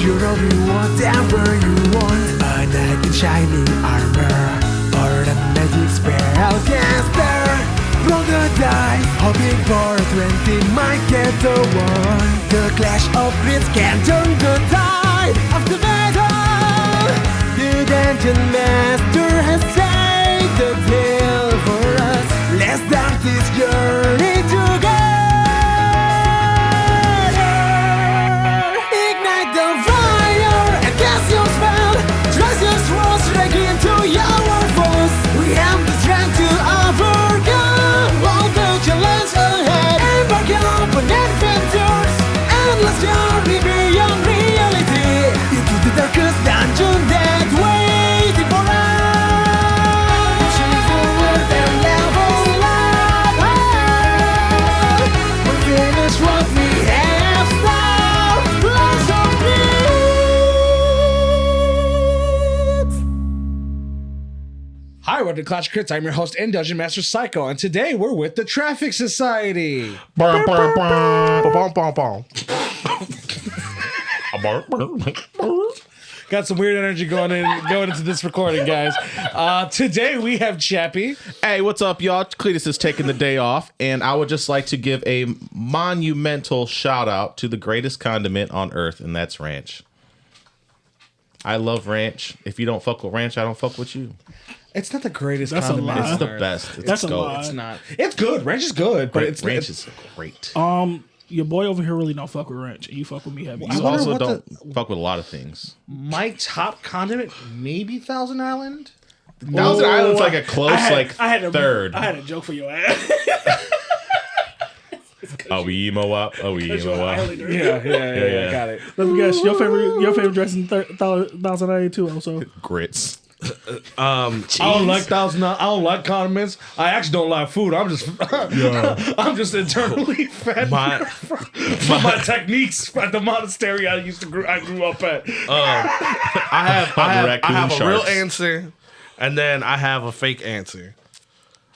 You'll be whatever you want. A knight in shining armor, or a magic spellcaster. Roll the dice, hoping for a 20 might get the one. The clash of grids can turn the tide of the battle. The dungeon master has saved the tale for us. Let's start this journey together. Ignite the fire and cast your spell. Trust your swords straight into your foes. We have the strength to overcome all the challenges ahead. Embark on adventures, endless journey beyond reality. Into the darkest dungeon that waiting for us. Pushing forward and level up. We'll finish what we have started. Lots of it. Hi, welcome to Clash Crits. I'm your host and Dungeon Master Psycho, and today we're with the Traffic Society. Got some weird energy going into this recording, guys. Today we have Chappie. Hey, what's up, y'all? Cleatus is taking the day off, and I would just like to give a monumental shout out to the greatest condiment on earth, and that's ranch. I love ranch. If you don't fuck with ranch, I don't fuck with you. It's not the greatest That's a condiment. lie. It's the on earth. best. It's That's a gold. lie. It's not. It's good. Ranch is good, but it's ranch is great. Your boy over here really don't fuck with ranch, and you fuck with me heavy. I You wonder also what don't fuck with a lot of things. my top condiment, maybe Thousand Island. Thousand Island's like a close, third. I had a joke for your ass. Oh, we emo up. Oh, we emo up. Yeah. Got it. Let me guess, your favorite dress in 1092 also. Grits. I don't like I don't like condiments. I actually don't like food. I'm just I'm just internally fed from my techniques at the monastery I grew up at. I have a real sharks. answer, and then I have a fake answer.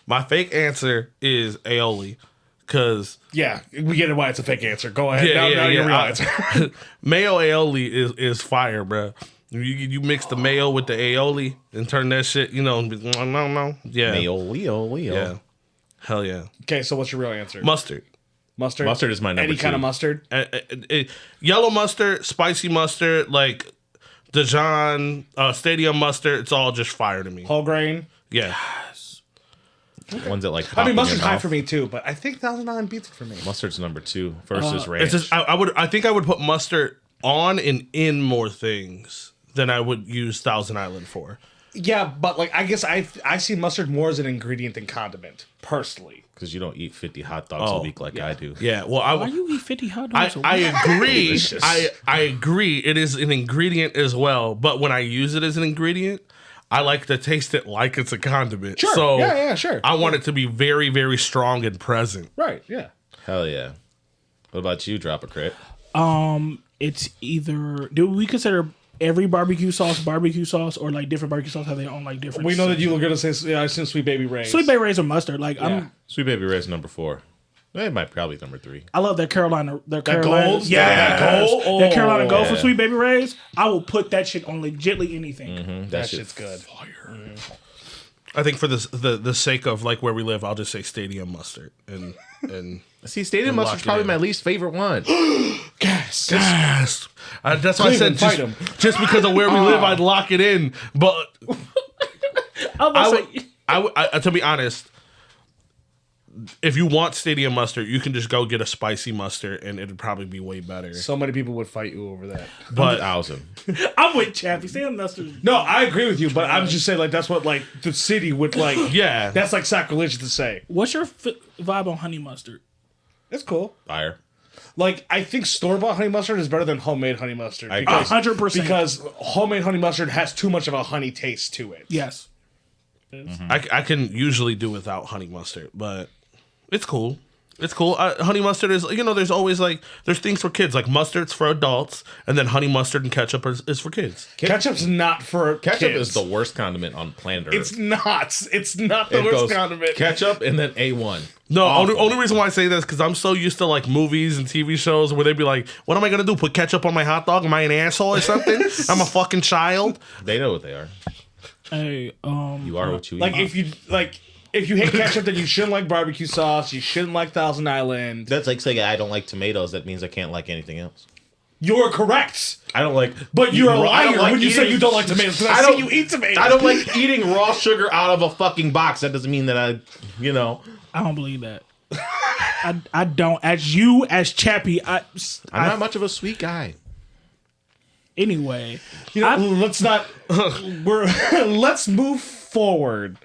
My fake answer is aioli, because Yeah, we get it why it's a fake answer. Go ahead. Now your real answer. mayo aioli is fire, bro. You mix the mayo with the aioli and turn that shit, no, yeah, Leo. yeah, hell yeah. Okay, so what's your real answer? Mustard, Mustard. Mustard is my number Any kind two. of mustard. Yellow mustard, spicy mustard, like Dijon, stadium mustard. It's all just fire to me. Whole grain. Yeah, Ones that like. I mean, pop in your mustard's high mouth. for me too, but I think Thousand Island beats it for me. Mustard's number 2 versus ranch. it's just I think I would put mustard on and in more things than I would use Thousand Island for. Yeah, but like I guess I see mustard more as an ingredient than condiment, personally. Because you don't eat 50 hot dogs a week like I do. Yeah, well, Why you eat 50 hot dogs? I agree. Delicious. I agree. It is an ingredient as well, but when I use it as an ingredient, I like to taste it like it's a condiment. Sure. So Yeah, sure. I want it to be very, very strong and present. Right, yeah. Hell yeah. What about you, Drop a Crit? It's either, do we consider every barbecue sauce, or like different barbecue sauce have their own like different? We know that you were gonna say I assume Sweet Baby Ray's. Sweet Bay Ray's or mustard. Like Yeah. Sweet Baby Ray's number 4. It might probably number 3. I love their Carolina. gold? Yeah, That gold? That Carolina gold for Yeah. Sweet Baby Ray's. I will put that shit on legitly anything. That shit's good. I think for the sake of like where we live, I'll just say stadium mustard and See, stadium Lock mustard's it probably in. my least favorite one. gas. That's why I said Cleveland, just because of where we live, I'd lock it in. But to be honest, if you want stadium mustard, you can just go get a spicy mustard, and it'd probably be way better. So many people would fight you over that. But 1,000. I'm with Chappie. Stadium mustard. No, I agree with you, but I'm just saying like that's what like the city would like. yeah, That's like sacrilege to say. What's your vibe on honey mustard? It's cool. Fire. Like I think store-bought honey mustard is better than homemade honey mustard. I because- 100%. Because homemade honey mustard has too much of a honey taste to it. Yes. I can usually do without honey mustard, but it's cool. It's cool. Honey mustard is, there's always there's things for kids. Like mustard's for adults, and then honey mustard and ketchup is for kids. Ketchup's not for Ketchup kids. is the worst condiment on planet Earth. It's not. It's not the worst condiment. Ketchup and then A1. No, only reason why I say that is because I'm so used to movies and TV shows where they'd be like, what am I going to do? Put ketchup on my hot dog? Am I an asshole or something? I'm a fucking child. They know what they are. Hey, You are what you eat. If you hate ketchup, then you shouldn't like barbecue sauce. You shouldn't like Thousand Island. That's like saying I don't like tomatoes. That means I can't like anything else. You're correct. I don't like. But you're a liar when you say you don't like tomatoes. Because I see you eat tomatoes. I don't like eating raw sugar out of a fucking box. That doesn't mean that I don't believe that. I don't. As Chappie, I'm not much of a sweet guy. Anyway, let's not. Let's move forward.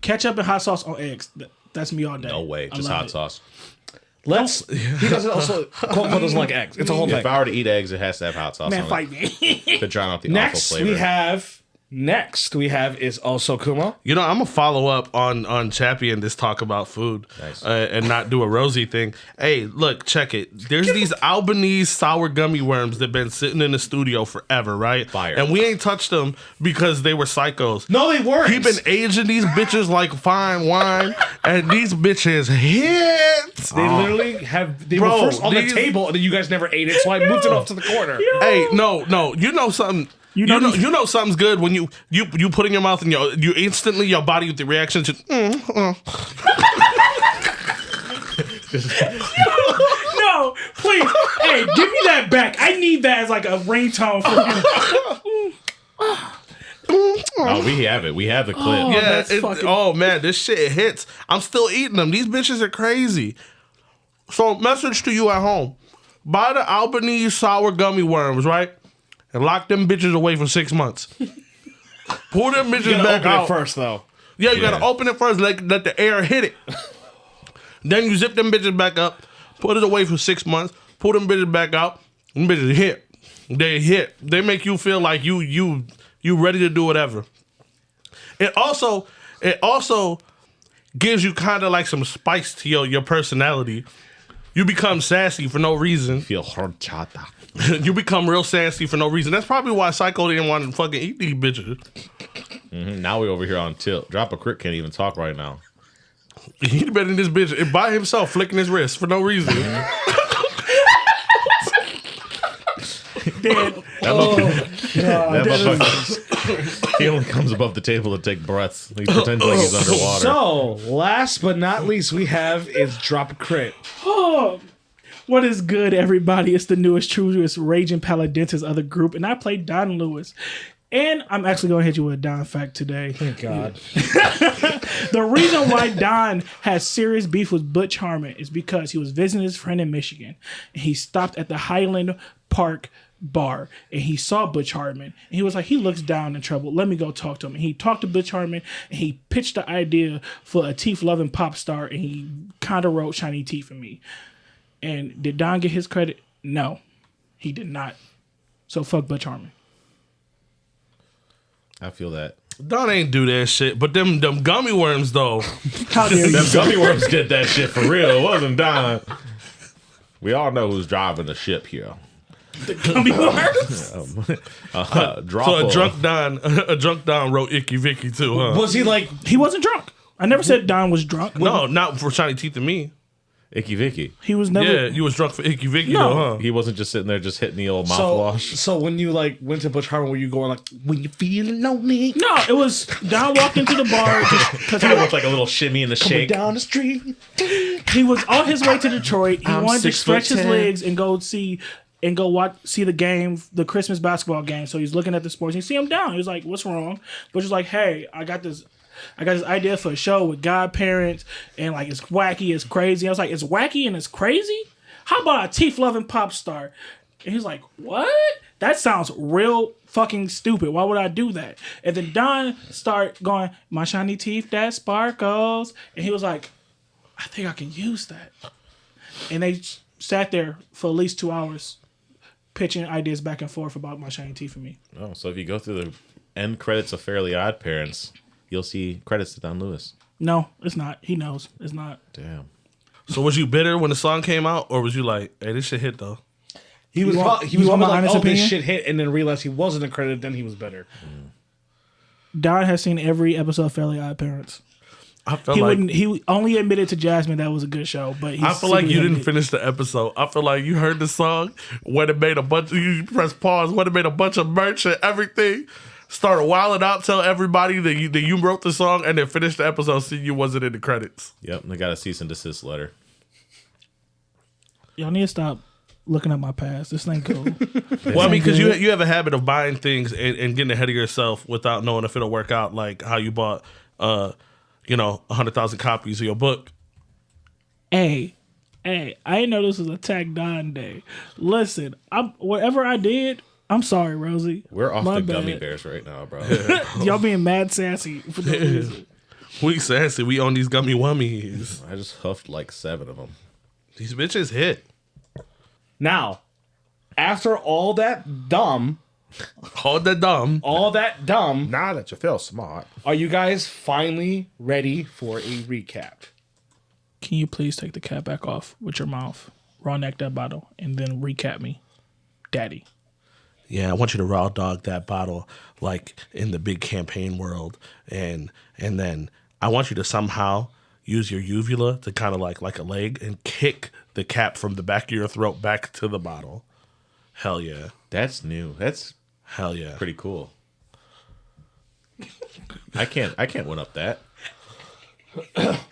Ketchup and hot sauce on eggs. That's me all day. No way, just hot sauce. He doesn't also. Coco doesn't like eggs. It's a whole thing. If I were to eat eggs, it has to have hot sauce. Man, fight me. To drown out the awful flavor. Next we have is also Kumo. I'm gonna follow up on Chappie and this talk about food, and not do a Rosie thing. Hey, look, check it. There's these Albanese sour gummy worms that been sitting in the studio forever, right? Fire. And we ain't touched them because they were psychos. No, they weren't. He been aging these bitches like fine wine, and these bitches hit. They literally have. They were first on the table, and then you guys never ate it, so I moved it off to the corner. Hey, no, you know something. You know something's good when you put in your mouth and you instantly your body with the reaction to No, please. Hey, give me that back. I need that as like a ringtone for you. Oh, we have it. We have the clip. Man, this shit hits. I'm still eating them. These bitches are crazy. So, message to you at home: buy the Albanese sour gummy worms, right? And lock them bitches away for 6 months. Pull them bitches back out first, though. Yeah, you gotta open it first, let the air hit it. Then you zip them bitches back up, put it away for 6 months, pull them bitches back out. Them bitches hit. They hit. They make you feel like you ready to do whatever. It also gives you kind of like some spice to your personality. You become sassy for no reason. Feel horchata. You become real sassy for no reason. That's probably why Psycho didn't want to fucking eat these bitches. Mm-hmm. Now we over here on tilt. Drop a Crit can't even talk right now. He'd been in this bitch by himself, flicking his wrist for no reason. That motherfucker. He only comes above the table to take breaths. He pretends like he's underwater. So, last but not least, we have is Drop a Crit. What is good, everybody? It's the newest, truest, Raging Paladintis of the group, and I play Don Lewis. And I'm actually going to hit you with a Don fact today. Thank God. The reason why Don has serious beef with Butch Harmon is because he was visiting his friend in Michigan, and he stopped at the Highland Park bar, and he saw Butch Harmon, and he was like, he looks down in trouble. Let me go talk to him. And he talked to Butch Harmon, and he pitched the idea for a teeth-loving pop star, and he kind of wrote Shiny Teeth for me. And did Don get his credit? No, he did not. So fuck Butch Harmon. I feel that. Don ain't do that shit, but them gummy worms though. How dare you? Them gummy worms did that shit for real. It wasn't Don. We all know who's driving the ship here. The gummy worms? So a drunk Don wrote Icky Vicky too, huh? Was he like... He wasn't drunk. I never said Don was drunk. No, not for Shiny Teeth and me. Icky Vicky. He was never... Yeah, you was drunk for Icky Vicky No. though, huh? He wasn't just sitting there just hitting the old mouthwash. So when you like went to Butch Harmon, were you going like, when you feeling lonely? No, it was Don walked into the bar just because Kind of looked like a little shimmy in the shake. Down the street. he was on his way to Detroit. He wanted to stretch his 6'10" legs and go see the game, the Christmas basketball game. So he's looking at the sports. And you see him down. He was like, "What's wrong?" Butch was like, "Hey, I got this idea for a show with godparents, and like it's wacky, it's crazy." I was like, "It's wacky and it's crazy? How about a teeth-loving pop star?" And he's like, "What? That sounds real fucking stupid. Why would I do that?" And then Don start going, "My shiny teeth that sparkles," and he was like, "I think I can use that." And they sat there for at least 2 hours pitching ideas back and forth about My Shiny Teeth for me. Oh, so if you go through the end credits of Fairly Odd Parents, you'll see credits to Don Lewis. No, it's not. He knows. It's not. Damn. So was you bitter when the song came out, or was you like, "Hey, this shit hit though"? He was want probably my like, honest "Oh, this opinion? shit hit," and then realized he wasn't accredited. Then he was bitter. Don has seen every episode of Fairly Odd Parents. I felt He like wouldn't. He only admitted to Jasmine that was a good show, but I feel like you didn't finish the episode. I feel like you heard the song when it made a bunch. You press pause when it made a bunch of merch and everything. Started wilding out, tell everybody that you wrote the song, and then finished the episode. See, you wasn't in the credits. Yep, they got a cease and desist letter. Y'all need to stop looking at my past. This ain't cool. Well, I mean, because you have a habit of buying things and getting ahead of yourself without knowing if it'll work out. Like how you bought, 100,000 copies of your book. Hey, I didn't know this was a Tag Don day. Listen, whatever I did, I'm sorry, Rosie. We're off My the gummy bad. bears right now, bro. Y'all being mad sassy for no reason. We sassy. We on these gummy wummies. I just huffed like 7 of them. These bitches hit. Now, after all that dumb, All that dumb. Now that you feel smart. are you guys finally ready for a recap? Can you please take the cap back off with your mouth, raw neck that bottle, and then recap me, Daddy? Yeah, I want you to raw dog that bottle like in the big campaign world, and then I want you to somehow use your uvula to kind of like a leg and kick the cap from the back of your throat back to the bottle. Hell yeah. That's new. That's Hell yeah. pretty cool. I can't win up that.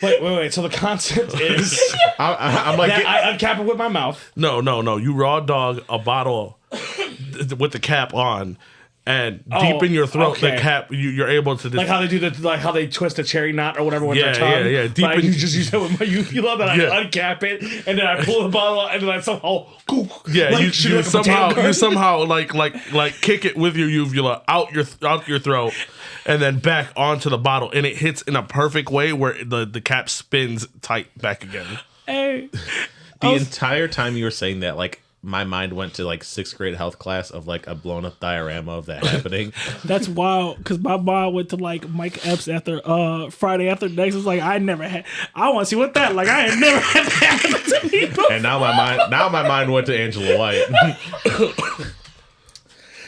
Wait. So the concept is I'm like, that I uncap it with my mouth. No. You raw dog a bottle with the cap on, and deep in your throat, okay. the cap you're able to Like how they do how they twist a cherry knot or whatever with Yeah, their tongue. yeah. Deep Like in- you just use it with my uvula, then Yeah. I uncap it, and then I pull the bottle out, and then I somehow Yeah, like, you shoot it like a somehow potato gun. like kick it with your uvula out your throat, and then back onto the bottle, and it hits in a perfect way where the cap spins tight back again. Hey, the entire time you were saying that, like, my mind went to like 6th grade health class of like a blown up diorama of that happening. that's wild. Because my mom went to like Mike Epps after Friday after next. Was like, I want to see what that like. I ain't never had that happen to me before. And now my mind went to Angela White.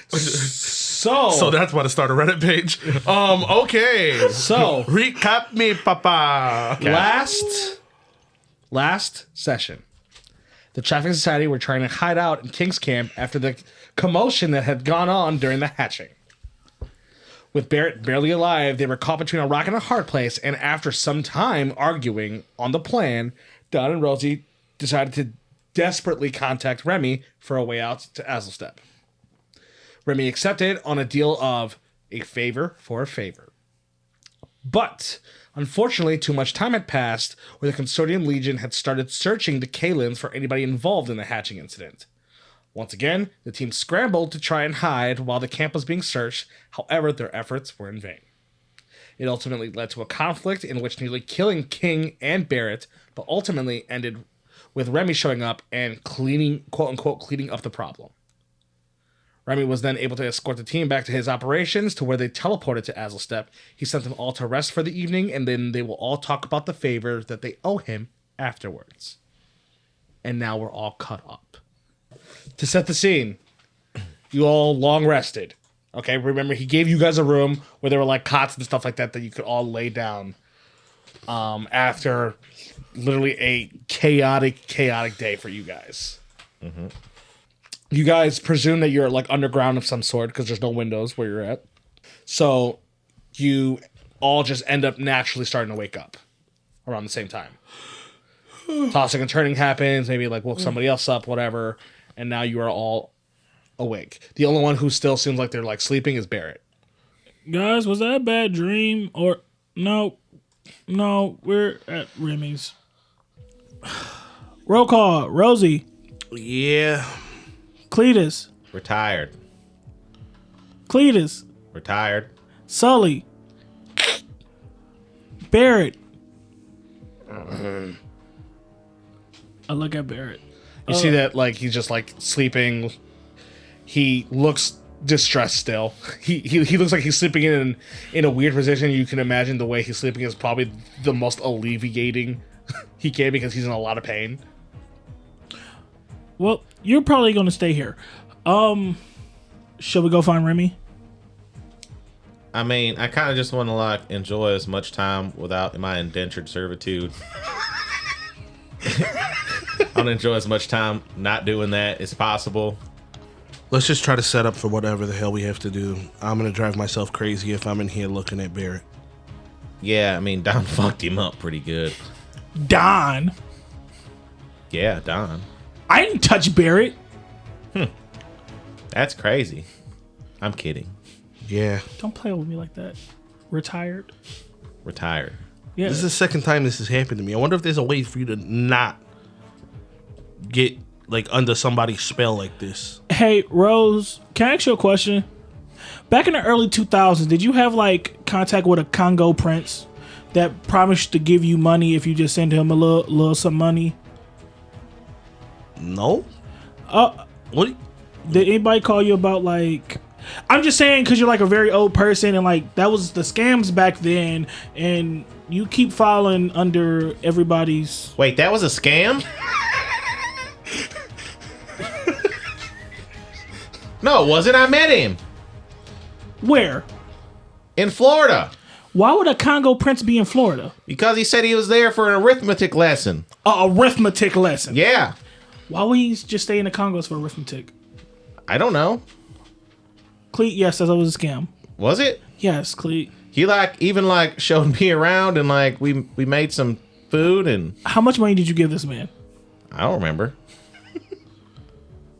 So that's why to start a Reddit page. Okay. So Recap me, papa. last session, the Traffic Society were trying to hide out in King's Camp after the commotion that had gone on during the hatching. With Barrett barely alive, they were caught between a rock and a hard place, and after some time arguing on the plan, Don and Rosie decided to desperately contact Remy for a way out to Azelstep. Remy accepted on a deal of a favor for a favor. But unfortunately, too much time had passed where the Consortium Legion had started searching the Kalins for anybody involved in the hatching incident. Once again, the team scrambled to try and hide while the camp was being searched. However, their efforts were in vain. It ultimately led to a conflict in which nearly killing King and Barrett, but ultimately ended with Remy showing up and cleaning, quote-unquote, cleaning up the problem. Remy was then able to escort the team back to his operations to where they teleported to Azelstep. He sent them all to rest for the evening, and then they will all talk about the favor that they owe him afterwards. And now we're all caught up. To set the scene, you all long rested. Okay, remember he gave you guys a room where there were like cots and stuff like that you could all lay down after literally a chaotic day for you guys. Mm-hmm. You guys presume that you're like underground of some sort because there's no windows where you're at. So you all just end up naturally starting to wake up around the same time. Tossing and turning happens, maybe like woke somebody else up, whatever, and now you are all awake. The only one who still seems like they're like sleeping is Barrett. Guys, was that a bad dream? Or no, we're at Remy's. Roll call. Rosie. Yeah. Cleatus. Retired. Cleatus. Retired. Sully. Barrett. I look at Barrett. You see that like he's just like sleeping. He looks distressed still. He looks like he's sleeping in a weird position. You can imagine the way he's sleeping is probably the most alleviating he can't because he's in a lot of pain. Well, you're probably going to stay here. Shall we go find Remy? I mean, I kind of just want to like enjoy as much time without my indentured servitude. I want to enjoy as much time not doing that as possible. Let's just try to set up for whatever the hell we have to do. I'm gonna drive myself crazy if I'm in here looking at Barrett. Yeah, I mean, Don fucked him up pretty good. Don. Yeah, Don. I didn't touch Barrett. That's crazy. I'm kidding. Yeah. Don't play with me like that. Retired. Retired. Yeah. This is the second time this has happened to me. I wonder if there's a way for you to not get like under somebody's spell like this. Hey, Rose, can I ask you a question? Back in the early 2000s, did you have like contact with a Congo prince that promised to give you money if you just send him a little some money? No. What? Did anybody call you about like? I'm just saying because you're like a very old person and like that was the scams back then, and you keep falling under everybody's. Wait, that was a scam? No, it wasn't. I met him Where? in Florida Why would a Congo prince be in Florida? because he said he was there for an arithmetic lesson. A arithmetic lesson. Yeah, Why would he just stay in the Congos for arithmetic? I don't know. Cleet, yes, that was a scam. Was it? Yes, Cleet. He like even like showed me around and like we made some food and How much money did you give this man? I don't remember.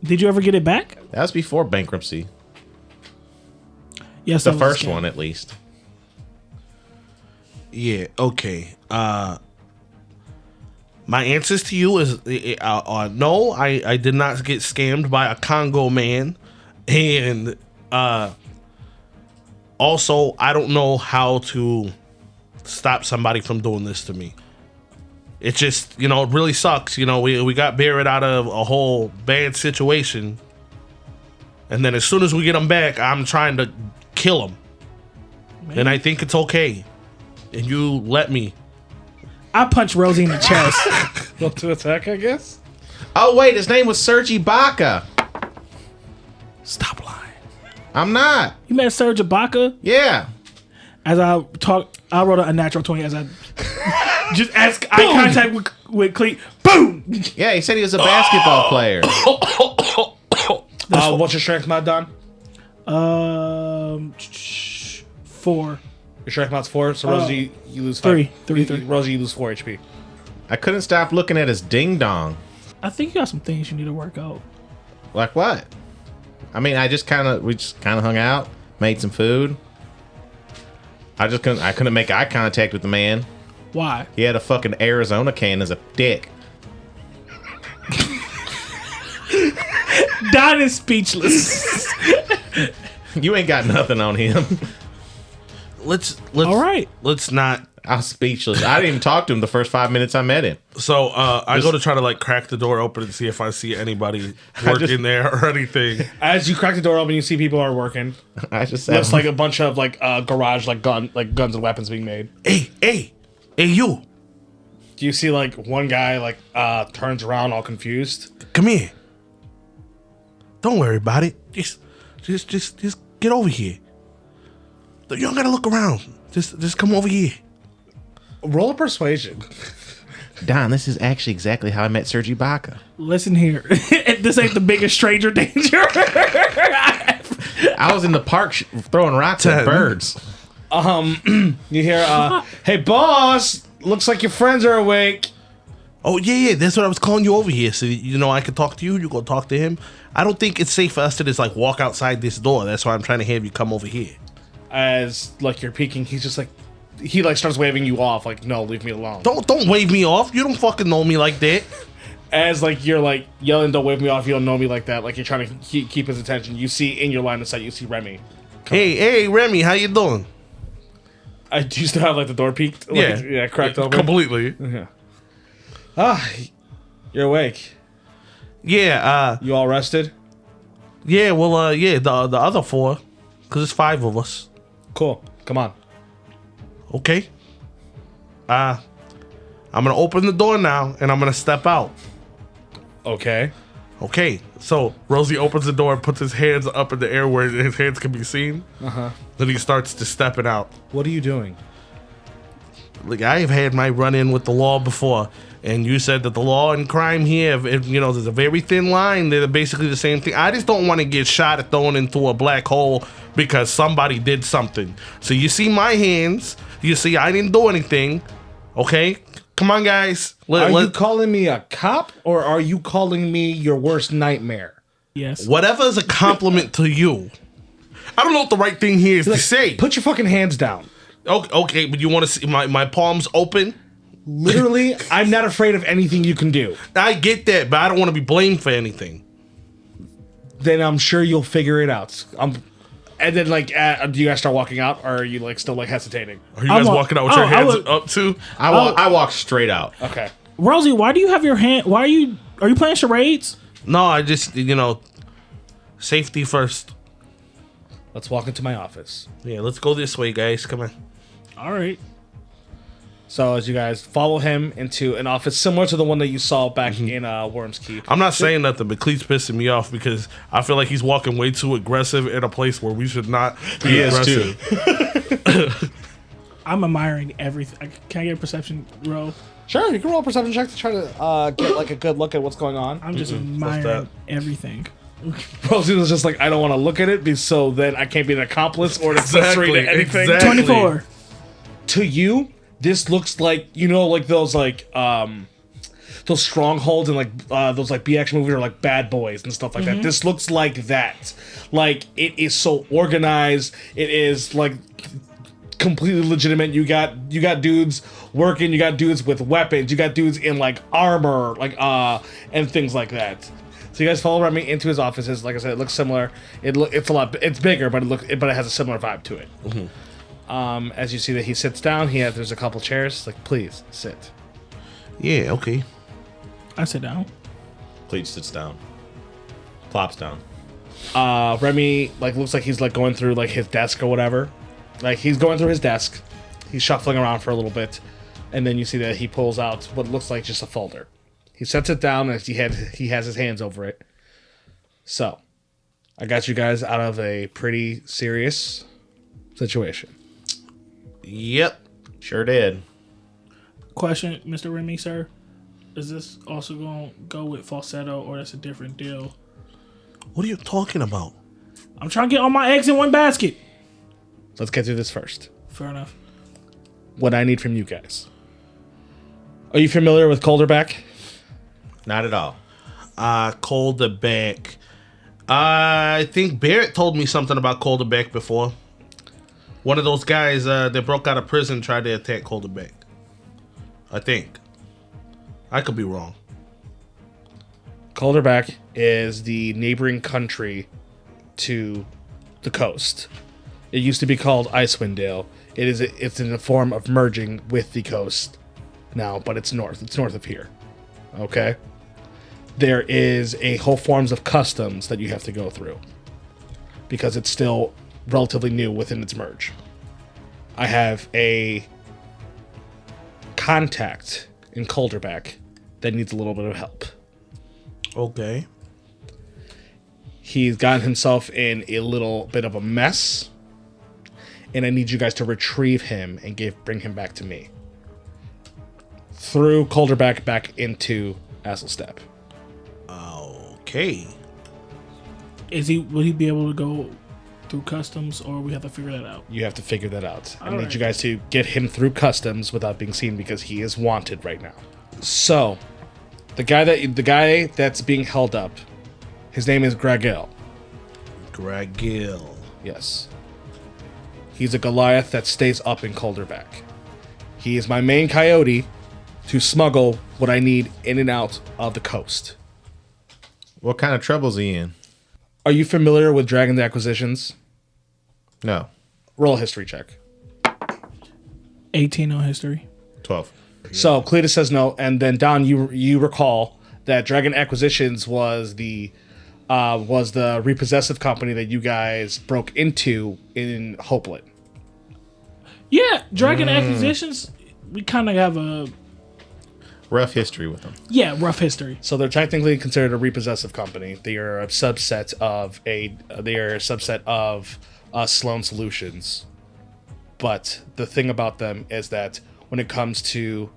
Did you ever get it back? That was before bankruptcy. Yes, The that was a first scam. one at least. Yeah. Okay. My answers to you is no. I did not get scammed by a Congo man, and also I don't know how to stop somebody from doing this to me. It just, it really sucks. We got Barrett out of a whole bad situation, and then as soon as we get him back, I'm trying to kill him, and I think it's okay, and you let me. I punched Rosie in the chest. Well, to attack, I guess. Oh wait, his name was Sergi Baca. Stop lying. I'm not. You met Serge Ibaka? Yeah. As I talked, I wrote a natural 20 as I just ask eye contact with Cleet. Boom! Yeah, he said he was a basketball player. What's your strength mod, Don? 4. Your strength mod's 4, so Rosie, you lose 3. 5. 3. 3. Rosie, you lose 4 HP. I couldn't stop looking at his ding dong. I think you got some things you need to work out. Like what? I mean, we just kind of hung out, made some food. I couldn't make eye contact with the man. Why? He had a fucking Arizona can as a dick. Don is speechless. You ain't got nothing on him. Let's All right. Let's not. I was speechless. I didn't even talk to him the first 5 minutes I met him. So I go to try to like crack the door open and see if I see anybody working there or anything. As you crack the door open, you see people are working. I just Looks said, like a bunch of garage guns and weapons being made. Hey, you! Do you see one guy turns around all confused? Come here. Don't worry about it. Just get over here. You don't gotta look around. Just come over here. Roll a persuasion. Don, this is actually exactly how I met Sergi Baca. Listen here. This ain't the biggest stranger danger. I was in the park throwing rocks at birds. You hear, hey boss, looks like your friends are awake. Oh yeah, that's what I was calling you over here. So I can talk to you. You go talk to him. I don't think it's safe for us to just walk outside this door. That's why I'm trying to have you come over here. As you're peeking, he's just he starts waving you off. No, leave me alone. Don't wave me off. You don't fucking know me like that. As you're yelling, don't wave me off. You don't know me like that. You're trying to keep his attention. You see in your line of sight, you see Remy. Hey, Remy, how you doing? I do you still have the door peaked. Yeah, cracked open completely. Yeah. You're awake. Yeah. You all rested? Yeah. Well. Yeah. The other 4, because it's 5 of us. Cool. Come on. Okay. I'm I'm gonna open the door now, and I'm gonna step out. Okay. Okay, so Rosie opens the door and puts his hands up in the air where his hands can be seen. Then he starts to step it out. What are you doing? Like, I've had my run-in with the law before, and you said that the law and crime here, there's a very thin line. They're basically the same thing. I just don't want to get shot and thrown into a black hole because somebody did something. So you see my hands. You see I didn't do anything. Okay? Come on, guys. Are you calling me a cop, or are you calling me your worst nightmare? Yes. Whatever is a compliment to you. I don't know what the right thing here is to say. Put your fucking hands down. Okay, but you want to see my palms open? Literally, I'm not afraid of anything you can do. I get that, but I don't want to be blamed for anything. Then I'm sure you'll figure it out. And then, like, do you guys start walking out, or are you like still like hesitating? Are you guys walking out with your hands up too? I walk straight out. Okay. Rosie, why do you have your hand? Are you playing charades? No, I just safety first. Let's walk into my office. Yeah, let's go this way, guys. Come on. All right. So as you guys follow him into an office similar to the one that you saw back in Worms Key. I'm not saying nothing, but Cleatus pissing me off because I feel like he's walking way too aggressive in a place where we should not be aggressive. I'm admiring everything. Can I get a perception roll? Sure, you can roll a perception check to try to get like a good look at what's going on. I'm just admiring everything. Rosie was just like, I don't want to look at it, so then I can't be an accomplice or an accessory to anything. Exactly. 24. To you, this looks like, like those strongholds and those like B action movies or like Bad Boys and stuff like that. This looks like that. Like, it is so organized. It is like completely legitimate. You got dudes working. You got dudes with weapons. You got dudes in like armor, and things like that. So you guys follow Remy into his offices. Like I said, it looks similar. It's bigger, but it has a similar vibe to it. As you see that he sits down, there's a couple chairs. Like, please sit. Yeah, okay. I sit down. Cleatus sits down. Plops down. Remy looks like he's going through his desk or whatever. Like, he's going through his desk. He's shuffling around for a little bit, and then you see that he pulls out what looks like just a folder. He sets it down and he has his hands over it. So, I got you guys out of a pretty serious situation. Yep. Sure did. Question, Mr. Remy, sir. Is this also going to go with falsetto, or that's a different deal? What are you talking about? I'm trying to get all my eggs in one basket. Let's get through this first. Fair enough. What I need from you guys. Are you familiar with Calderback? Not at all. Calderback. I think Barrett told me something about Calderback before. One of those guys that broke out of prison tried to attack Calderback. I think. I could be wrong. Calderback is the neighboring country to the coast. It used to be called Icewind Dale. It's in the form of merging with the coast now, but it's north. It's north of here. Okay? There is a whole forms of customs that you have to go through because it's still relatively new within its merge. I have a contact in Calderback that needs a little bit of help. Okay. He's gotten himself in a little bit of a mess, and I need you guys to retrieve him and bring him back to me. Through Calderback back into Asselstep. Okay. Will he be able to go through customs, or we have to figure that out? You have to figure that out. I need right. you guys to get him through customs without being seen because he is wanted right now. So, the guy that's being held up, his name is Gragil. Gragil. Yes. He's a Goliath that stays up in Calderback. He is my main coyote to smuggle what I need in and out of the coast. What kind of trouble's he in? Are you familiar with Dragon's Acquisitions? No. Roll a history check. 18 on history. 12. So Cleatus says no, and then Don, you recall that Dragon Acquisitions was the repossessive company that you guys broke into in Hopelet. Yeah, Dragon Acquisitions. We kind of have rough history with them. Yeah, rough history. So they're technically considered a repossessive company. They are a subset of Sloan Solutions. But the thing about them is that when it comes to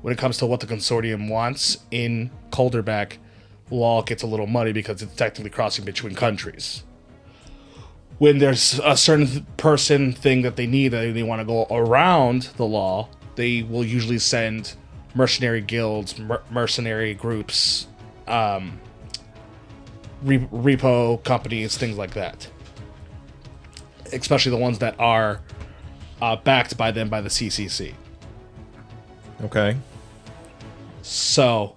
what the consortium wants in Calderback, law gets a little muddy because it's technically crossing between countries. When there's a certain thing that they need that they want to go around the law, they will usually send mercenary guilds, mercenary groups, repo companies, things like that. Especially the ones that are backed by them by the CCC. Okay. So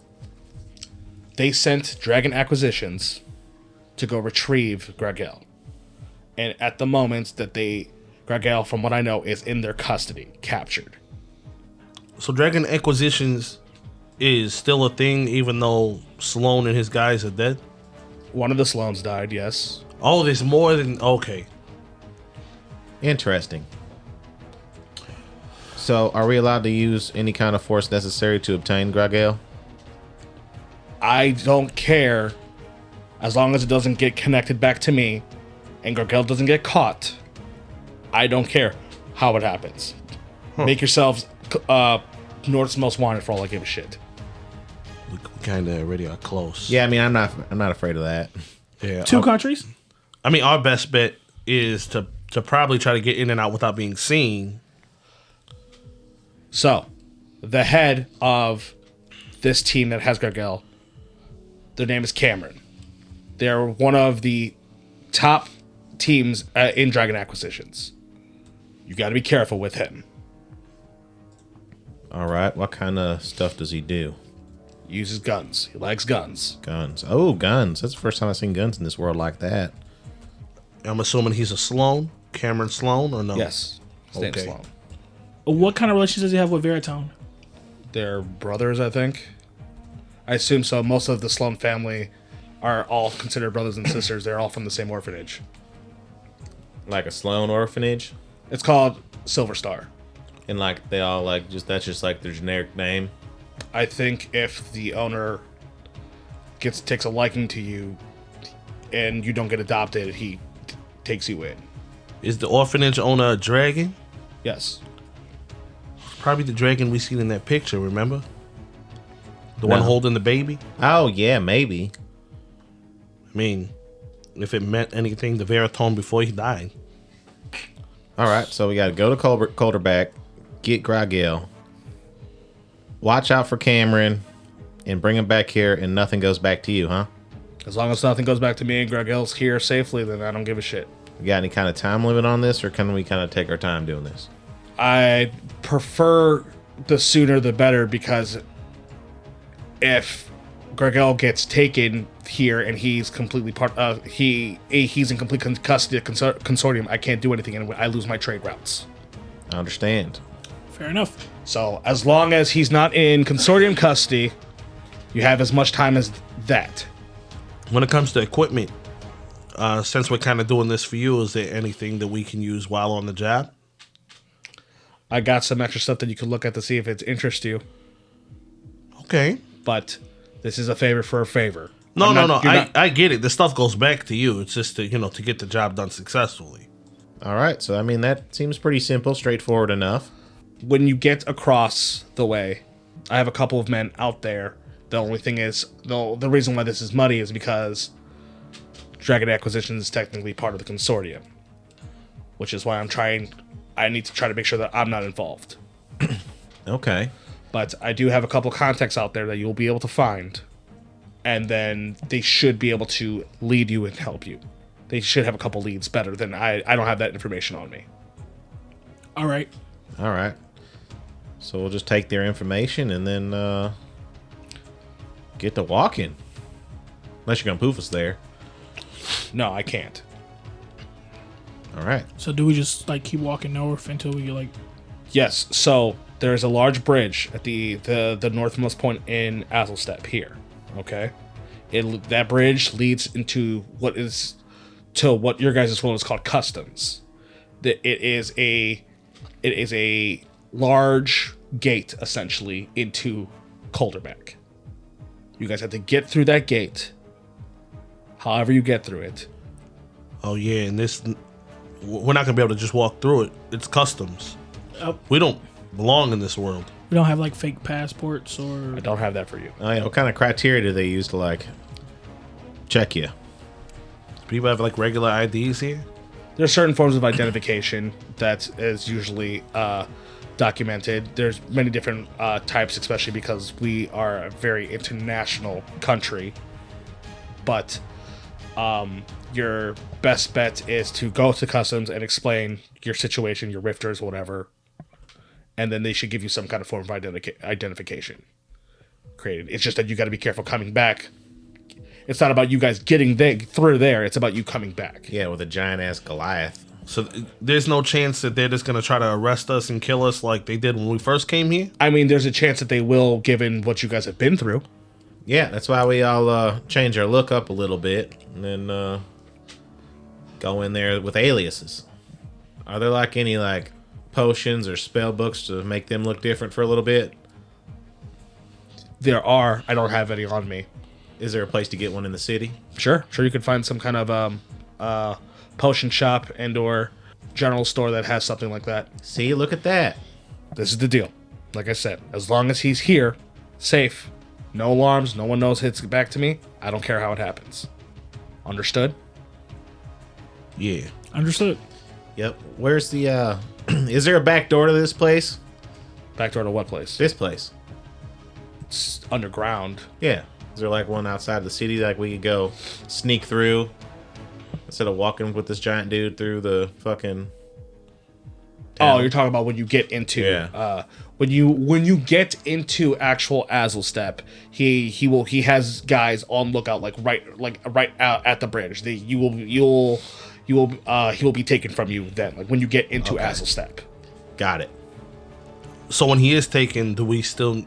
they sent Dragon Acquisitions to go retrieve Gragel. And at the moment that Gragel, from what I know, is in their custody, captured. So Dragon Acquisitions is still a thing, even though Sloan and his guys are dead? One of the Sloans died, yes. Oh, there's more than... Okay. Interesting. So, are we allowed to use any kind of force necessary to obtain Gragel? I don't care as long as it doesn't get connected back to me and Gragel doesn't get caught. I don't care how it happens. Make yourselves North's most wanted for all I give a shit. We kind of already are close. Yeah, I mean, I'm not afraid of that. Yeah. Two countries? I mean, our best bet is to probably try to get in and out without being seen. So, the head of this team that has Gragel, their name is Cameron. They're one of the top teams in Dragon Acquisitions. You got to be careful with him. All right. What kind of stuff does he do? He uses guns. He likes guns. Guns. Oh, guns. That's the first time I've seen guns in this world like that. I'm assuming he's a Sloan, Cameron Sloan, or no? Yes. His name's Okay. Sloan. What kind of relationship does he have with Veritone? They're brothers, I think. I assume so. Most of the Sloan family are all considered brothers and sisters. They're all from the same orphanage. Like a Sloan orphanage? It's called Silver Star. And like they all like that's just like their generic name. I think if the owner takes a liking to you and you don't get adopted, he takes you in. Is the orphanage owner a dragon? Yes. Probably the dragon we seen in that picture, remember? The one No. holding the baby? Oh yeah, maybe. I mean, if it meant anything, the Veritone before he died. All right, so we got to go to Calderback, get Gragel, watch out for Cameron, and bring him back here, and nothing goes back to you, huh? As long as nothing goes back to me and Gragel's here safely, then I don't give a shit. You got any kind of time limit on this, or can we kind of take our time doing this? I prefer the sooner the better, because if Gragel gets taken here and he's completely he's in complete custody of consortium, I can't do anything and I lose my trade routes. I understand. Fair enough. So as long as he's not in consortium custody, you have as much time as that. When it comes to equipment, since we're kind of doing this for you, is there anything that we can use while on the job? I got some extra stuff that you could look at to see if it interests you, Okay. but this is a favor for a favor. No. You're not- I get it. The stuff goes back to you. It's just to get the job done successfully. All right, so I mean that seems pretty simple, straightforward enough. When you get across the way, I have a couple of men out there. The only thing is, the reason why this is muddy is because Dragon Acquisition is technically part of the consortium, which is why I need to try to make sure that I'm not involved. Okay. But I do have a couple contacts out there that you'll be able to find, and then they should be able to lead you and help you. They should have a couple leads better than I don't have that information on me. All right. All right. So we'll just take their information and then get to walking. Unless you're gonna poof us there. No, I can't. All right. So do we just like keep walking north until we get like? Yes, so there's a large bridge at the northmost point in Azelstep here. Okay, that bridge leads into what your guys' world is called customs. It is a large gate essentially into Calderback. You guys have to get through that gate. However you get through it. Oh yeah, and we're not gonna be able to just walk through it. It's customs. We don't belong in this world. We don't have like fake passports or. I don't have that for you. Oh yeah, what kind of criteria do they use to like check you? People have like regular IDs here. There's certain forms of identification that is usually documented. There's many different types, especially because we are a very international country. But your best bet is to go to customs and explain your situation, your rifters, whatever, and then they should give you some kind of form of identification created. It's just that you got to be careful coming back. It's not about you guys getting through there. It's about you coming back. Yeah, with a giant ass Goliath. So there's no chance that they're just gonna try to arrest us and kill us like they did when we first came here. I mean, there's a chance that they will, given what you guys have been through. Yeah, that's why we all change our look up a little bit and then go in there with aliases. Are there like any like potions or spell books to make them look different for a little bit? There are. I don't have any on me. Is there a place to get one in the city? Sure you could find some kind of potion shop and or general store that has something like that. See, look at that. This is the deal. Like I said, as long as he's here, safe, no alarms, no one knows hits back to me, I don't care how it happens. Understood? Yeah. Understood. Yep. Where's the is there a back door to this place? Back door to what place? This place. It's underground. Yeah. Is there like one outside the city like we could go sneak through instead of walking with this giant dude through the fucking town? Oh, you're talking about when you get into when you get into actual Azelstep, he has guys on lookout right out at the bridge. He will be taken from you then, like when you get into Azelstep. Got it. So when he is taken, do we still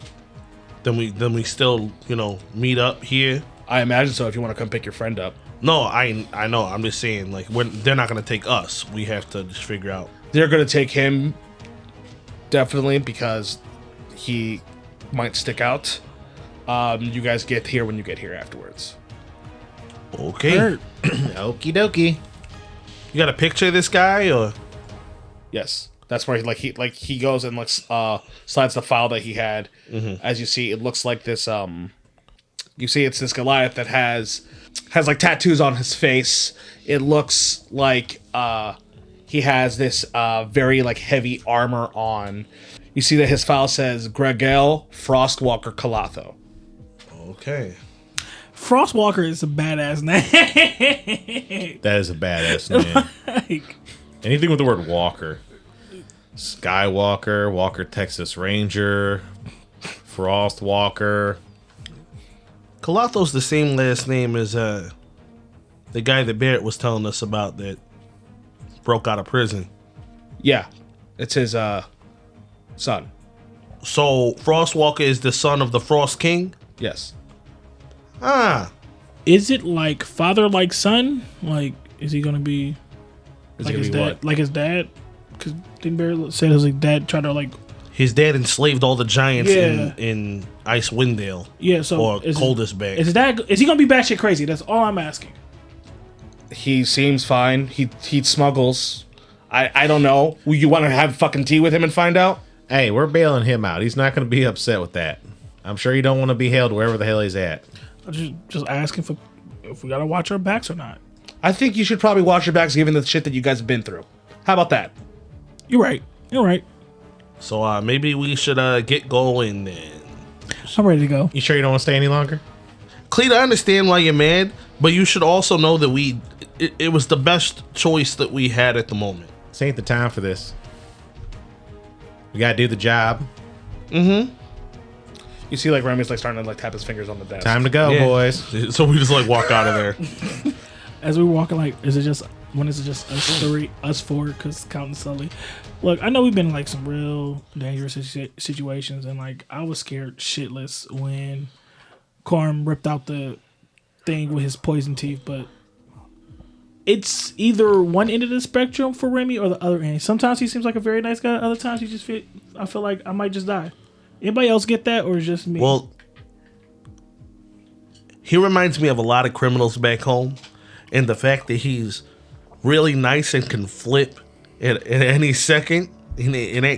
then we still, meet up here? I imagine so if you want to come pick your friend up. No, I know. I'm just saying, like, they're not gonna take us. We have to just figure out. They're gonna take him, definitely, because he might stick out. You guys get here when you get here afterwards. Okay. Okie dokie. You got a picture of this guy, or? Yes, that's where he goes and slides the file that he had. Mm-hmm. As you see, it looks like this. You see, it's this Goliath that has like tattoos on his face. It looks like he has this very like heavy armor on. You see that his file says Gregel Frostwalker Calatho. Okay. Frostwalker is a badass name. That is a badass name. Like, anything with the word walker. Skywalker, Walker Texas Ranger, Frostwalker. Calatho's the same last name as the guy that Barrett was telling us about that broke out of prison. Yeah, it's his son. So Frostwalker is the son of the Frost King? Yes. Ah. is it like father like son? Like, is he gonna be like his dad? What? Like his dad? Because didn't Barrett say his like dad tried to like. His dad enslaved all the giants Yeah. in Icewind Dale. Yeah, so or Caldersback. Is he gonna be batshit crazy? That's all I'm asking. He seems fine. He smuggles. I don't know. You want to have fucking tea with him and find out? Hey, we're bailing him out. He's not going to be upset with that. I'm sure you don't want to be held wherever the hell he's at. I'm just asking for if we gotta watch our backs or not. I think you should probably watch your backs given the shit that you guys have been through. How about that? You're right. You're right. So maybe we should get going then. I'm ready to go. You sure you don't want to stay any longer? Cleatus, I understand why you're mad, but you should also know that it was the best choice that we had at the moment. This ain't the time for this. We got to do the job. Mm-hmm. You see, like Remy's like starting to like tap his fingers on the desk. Time to go, Yeah. boys. So we just like walk out of there. As we walking, like, is it just us three, us four? Because counting Sully. Look, I know we've been in like some real dangerous situations, and like I was scared shitless when Corm ripped out the thing with his poison teeth, but it's either one end of the spectrum for Remy or the other end. Sometimes he seems like a very nice guy. Other times I feel like I might just die. Anybody else get that, or just me? Well, he reminds me of a lot of criminals back home, and the fact that he's really nice and can flip at any second. And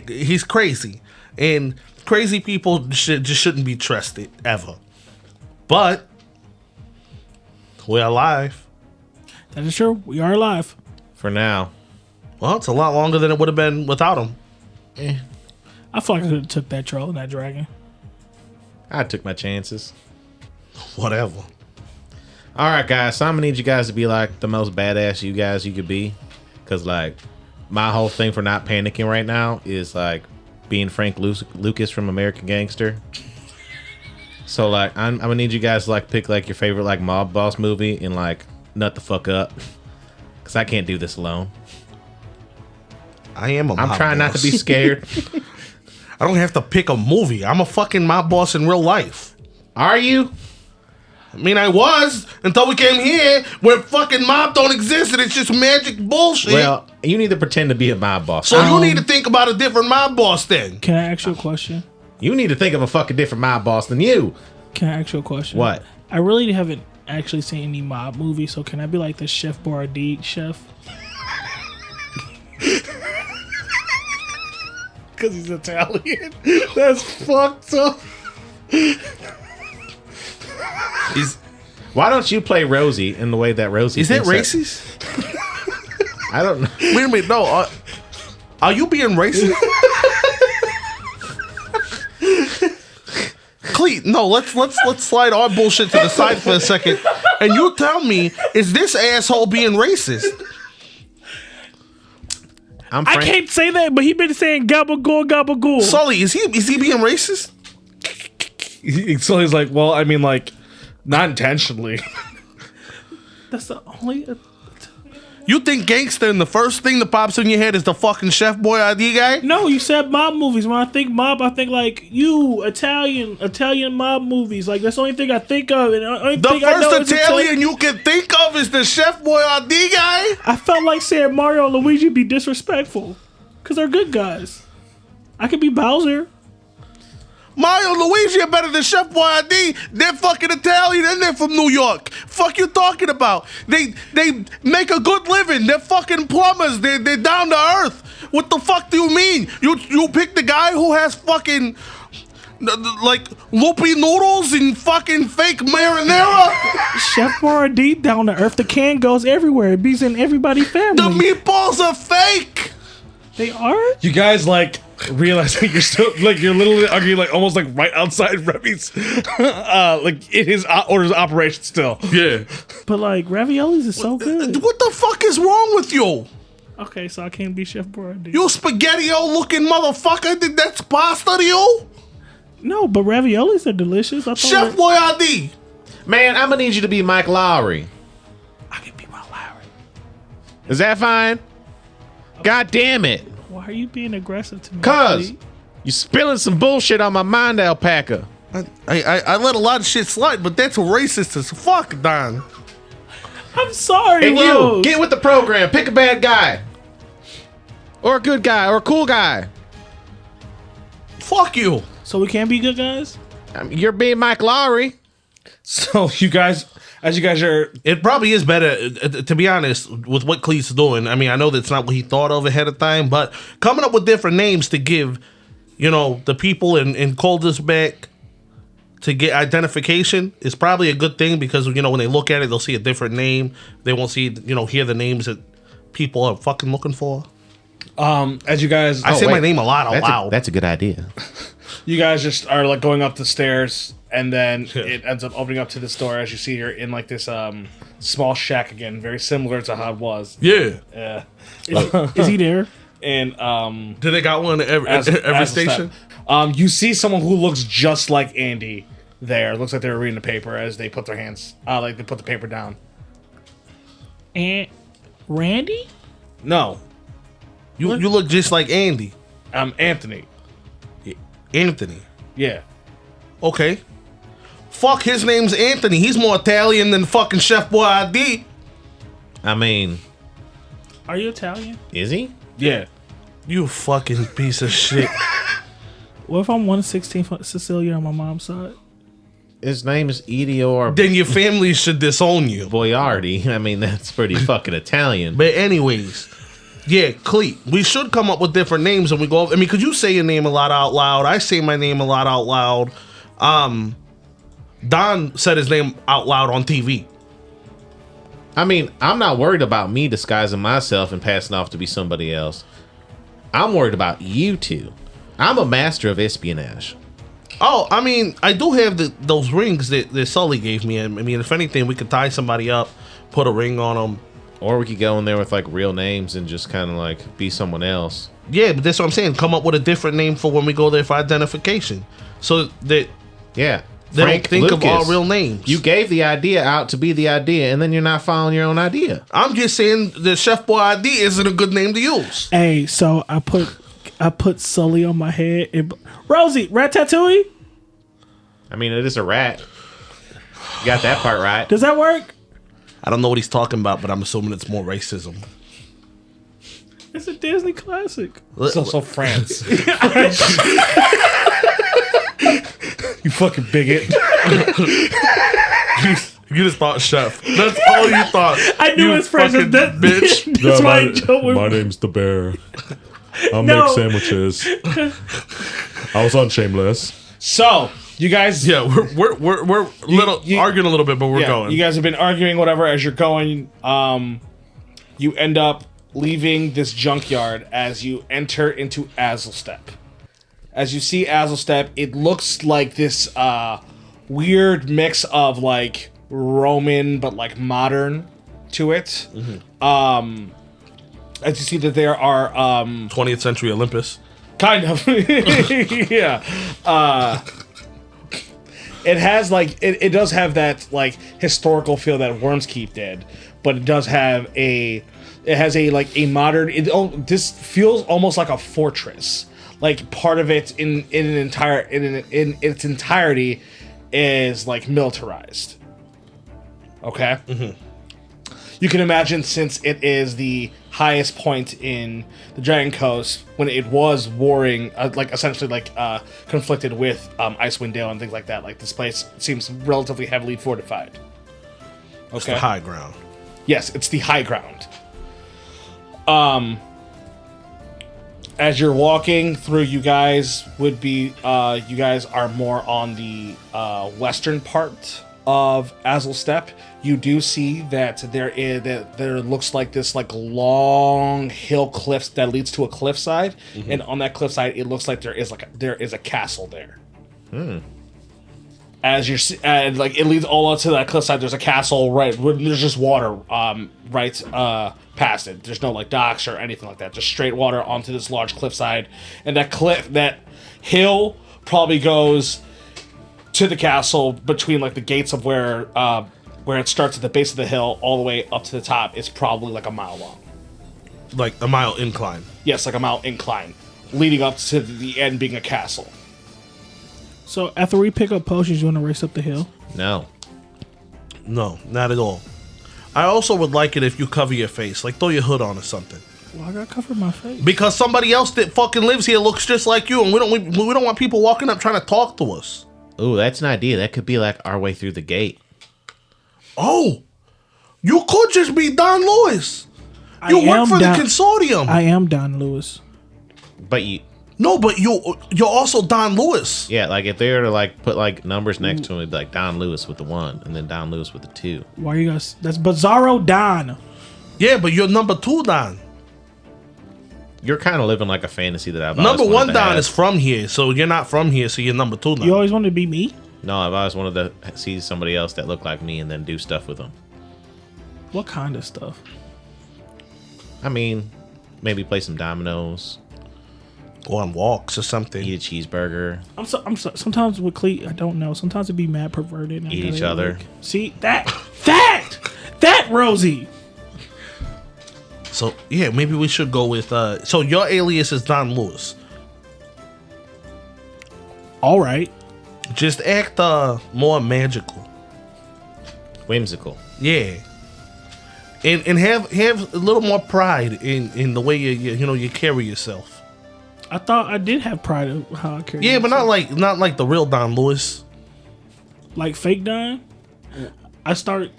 he's crazy, and crazy people shouldn't be trusted ever. But we're alive. That is true. We are alive. For now. Well, it's a lot longer than it would have been without him. I feel like I could have took that troll and that dragon. I took my chances. Whatever. All right, guys. So I'm gonna need you guys to be like the most badass you could be, because like my whole thing for not panicking right now is like being Frank Lucas from American Gangster. So like I'm gonna need you guys to like pick like your favorite like mob boss movie and like nut the fuck up, because I can't do this alone. I am a mob I'm trying boss. not to be scared. I don't have to pick a movie. I'm a fucking mob boss in real life. Are you? I mean, I was until we came here where fucking mob don't exist and it's just magic bullshit. Well, you need to pretend to be a mob boss. So you need to think about a different mob boss then. Can I ask you a question? You need to think of a fucking different mob boss than you. Can I ask you a question? What? I really haven't actually seen any mob movies, so can I be like the Chef Boyardee chef? Because he's Italian. That's fucked up. Why don't you play Rosie in the way that Rosie Is that thinks racist? I don't know. Wait a minute, no. Are you being racist? Cleet, no, let's slide our bullshit to the side for a second. And you tell me, is this asshole being racist? I can't say that, but he been saying gabagool, gabagool. Sully, is he being racist? So he's like, well, I mean, like, not intentionally. That's the only. You think gangster and the first thing that pops in your head is the fucking Chef Boyardee guy? No, you said mob movies. When I think mob, I think like you Italian mob movies. Like that's the only thing I think of. And The first Italian you can think of is the Chef Boyardee guy? I felt like saying Mario and Luigi be disrespectful because they're good guys. I could be Bowser. Mario and Luigi are better than Chef Boyardee. They're fucking Italian and they're from New York. Fuck you talking about? They make a good living. They're fucking plumbers. They're down to earth. What the fuck do you mean? You pick the guy who has fucking like loopy noodles and fucking fake marinara? Chef Boyardee down to earth. The can goes everywhere. It bees in everybody's family. The meatballs are fake. They are? You guys like realize that you're still like you're literally arguing like almost like right outside Remy's like in his orders of operation still. Yeah. But like raviolis is so good. What the fuck is wrong with you? Okay, so I can't be Chef Boyardee. You spaghetti-o looking motherfucker. Think that's pasta to you? No, but raviolis are delicious. I thought Chef Boyardee. Man, I'm gonna need you to be Mike Lowry. I can be Mike Lowry. Is that fine? God damn it. Why are you being aggressive to me? Cuz Pete? you spilling some bullshit on my mind alpaca. I let a lot of shit slide, but that's racist as fuck, Don. I'm sorry, And Rose. you, get with the program. Pick a bad guy. Or a good guy. Or a cool guy. Fuck you. So we can't be good guys? You're being Mike Lowry. So you guys, as you guys are, It probably is better, to be honest, with what Cleatus is doing. I mean, I know that's not what he thought of ahead of time, but coming up with different names to give, you know, the people in Caldersback to get identification is probably a good thing because, you know, when they look at it, they'll see a different name. They won't see, you know, hear the names that people are fucking looking for. as you guys, I say my name a lot out loud. That's a good idea. you guys just are like going up the stairs, and then it ends up opening up to this door. As you see, you're in like this small shack again, very similar to how it was. Yeah. Yeah. Is he there? And Do they got one at every as a station? step, you see someone who looks just like Andy there. Looks like they were reading the paper as they put their hands, like they put the paper down. And Randy? No, You look just like Andy. Anthony. Anthony. Yeah. Okay. Fuck, his name's Anthony. He's more Italian than fucking Chef Boyardee. I mean, Are you Italian? is he? Yeah. You fucking piece of shit. What if I'm 1/16 Sicilian on my mom's side? His name is Idior Then your family should disown you. Boiardi. I mean, that's pretty fucking Italian. But anyways, yeah, Cleet. We should come up with different names when we go. I mean, because you say your name a lot out loud. I say my name a lot out loud. Don said his name out loud on TV. I mean, I'm not worried about me disguising myself and passing off to be somebody else. I'm worried about you two. I'm a master of espionage. Oh, I mean, I do have those rings that Sully gave me. I mean, if anything, we could tie somebody up, put a ring on them. Or we could go in there with like real names and just kind of like be someone else. Yeah, but that's what I'm saying. Come up with a different name for when we go there for identification. So that Yeah. they Frank don't think Lucas. of our real names. You gave the idea out to be the idea, and then you're not following your own idea. I'm just saying the Chef Boy ID isn't a good name to use. Hey, so I put Sully on my head. Rosie, Ratatouille? I mean, it is a rat. You got that part right. Does that work? I don't know what he's talking about, but I'm assuming it's more racism. It's a Disney classic. It's also France. You fucking bigot. You just thought chef. That's all you thought. I knew You his friends. fucking That, bitch. that's why I joked with name's the Bear. I'll No. make sandwiches. I was on Shameless. So, you guys... Yeah, we're arguing a little bit, but we're going. You guys have been arguing whatever as you're going. You end up leaving this junkyard as you enter into Azelstep. As you see Azelstep, it looks like this weird mix of like Roman but like modern to it. Mm-hmm. As you see that there are 20th century Olympus. kind of yeah. It has like it does have that like historical feel that Wormskeep did, but it does have a like a modern. This feels almost like a fortress. Like part of it in its entirety is like militarized. Okay. Mm-hmm. You can imagine, since it is the highest point in the Dragon Coast, when it was warring, like essentially like conflicted with Icewind Dale and things like that. Like this place seems relatively heavily fortified. Okay. It's the high ground. Yes, it's the high ground. As you're walking through, you guys are more on the western part of Azelstep. You do see that there looks like this like long hill cliff that leads to a cliffside, and on that cliffside, it looks like there is a castle there. As you're like it leads all up to that cliffside. There's a castle right. There's just water right past it. There's no like docks or anything like that. Just straight water onto this large cliffside, and that hill probably goes to the castle between like the gates of where it starts at the base of the hill all the way up to the top. It's probably like a mile long. Like a mile incline. Yes, like a mile incline, leading up to the end being a castle. So after we pick up potions, you want to race up the hill? No. No, not at all. I also would like it if you cover your face, like throw your hood on or something. Well, I gotta cover my face. Because somebody else that fucking lives here looks just like you, and we don't want people walking up trying to talk to us. Ooh, that's an idea. That could be like our way through the gate. Oh, you could just be Don Lewis. You work for the consortium. I am Don Lewis. But you... No, but you're also Don Lewis. Yeah, like if they were to like put like numbers next to him, it'd be like Don Lewis with the 1 and then Don Lewis with the 2. Why are you guys? That's Bizarro Don. Yeah, but you're number 2 Don. You're kind of living like a fantasy that I've Number always 1 wanted to Don have. is from here, so you're not from here, so you're number 2 Don. You always wanted to be me? No, I've always wanted to see somebody else that looked like me and then do stuff with them. What kind of stuff? I mean, maybe play some dominoes, Go on walks or something. eat a cheeseburger. I'm so sometimes with Cleet, I don't know. Sometimes it'd be mad perverted. And I Eat each gotta, other. like, see that Rosie. So yeah, maybe we should go with. So your alias is Don Lewis. All right. Just act more magical. Whimsical. Yeah. And have a little more pride in the way you carry yourself. I thought I did have pride of how I carried. Yeah, but myself. not like the real Don Lewis. Like fake Don. I start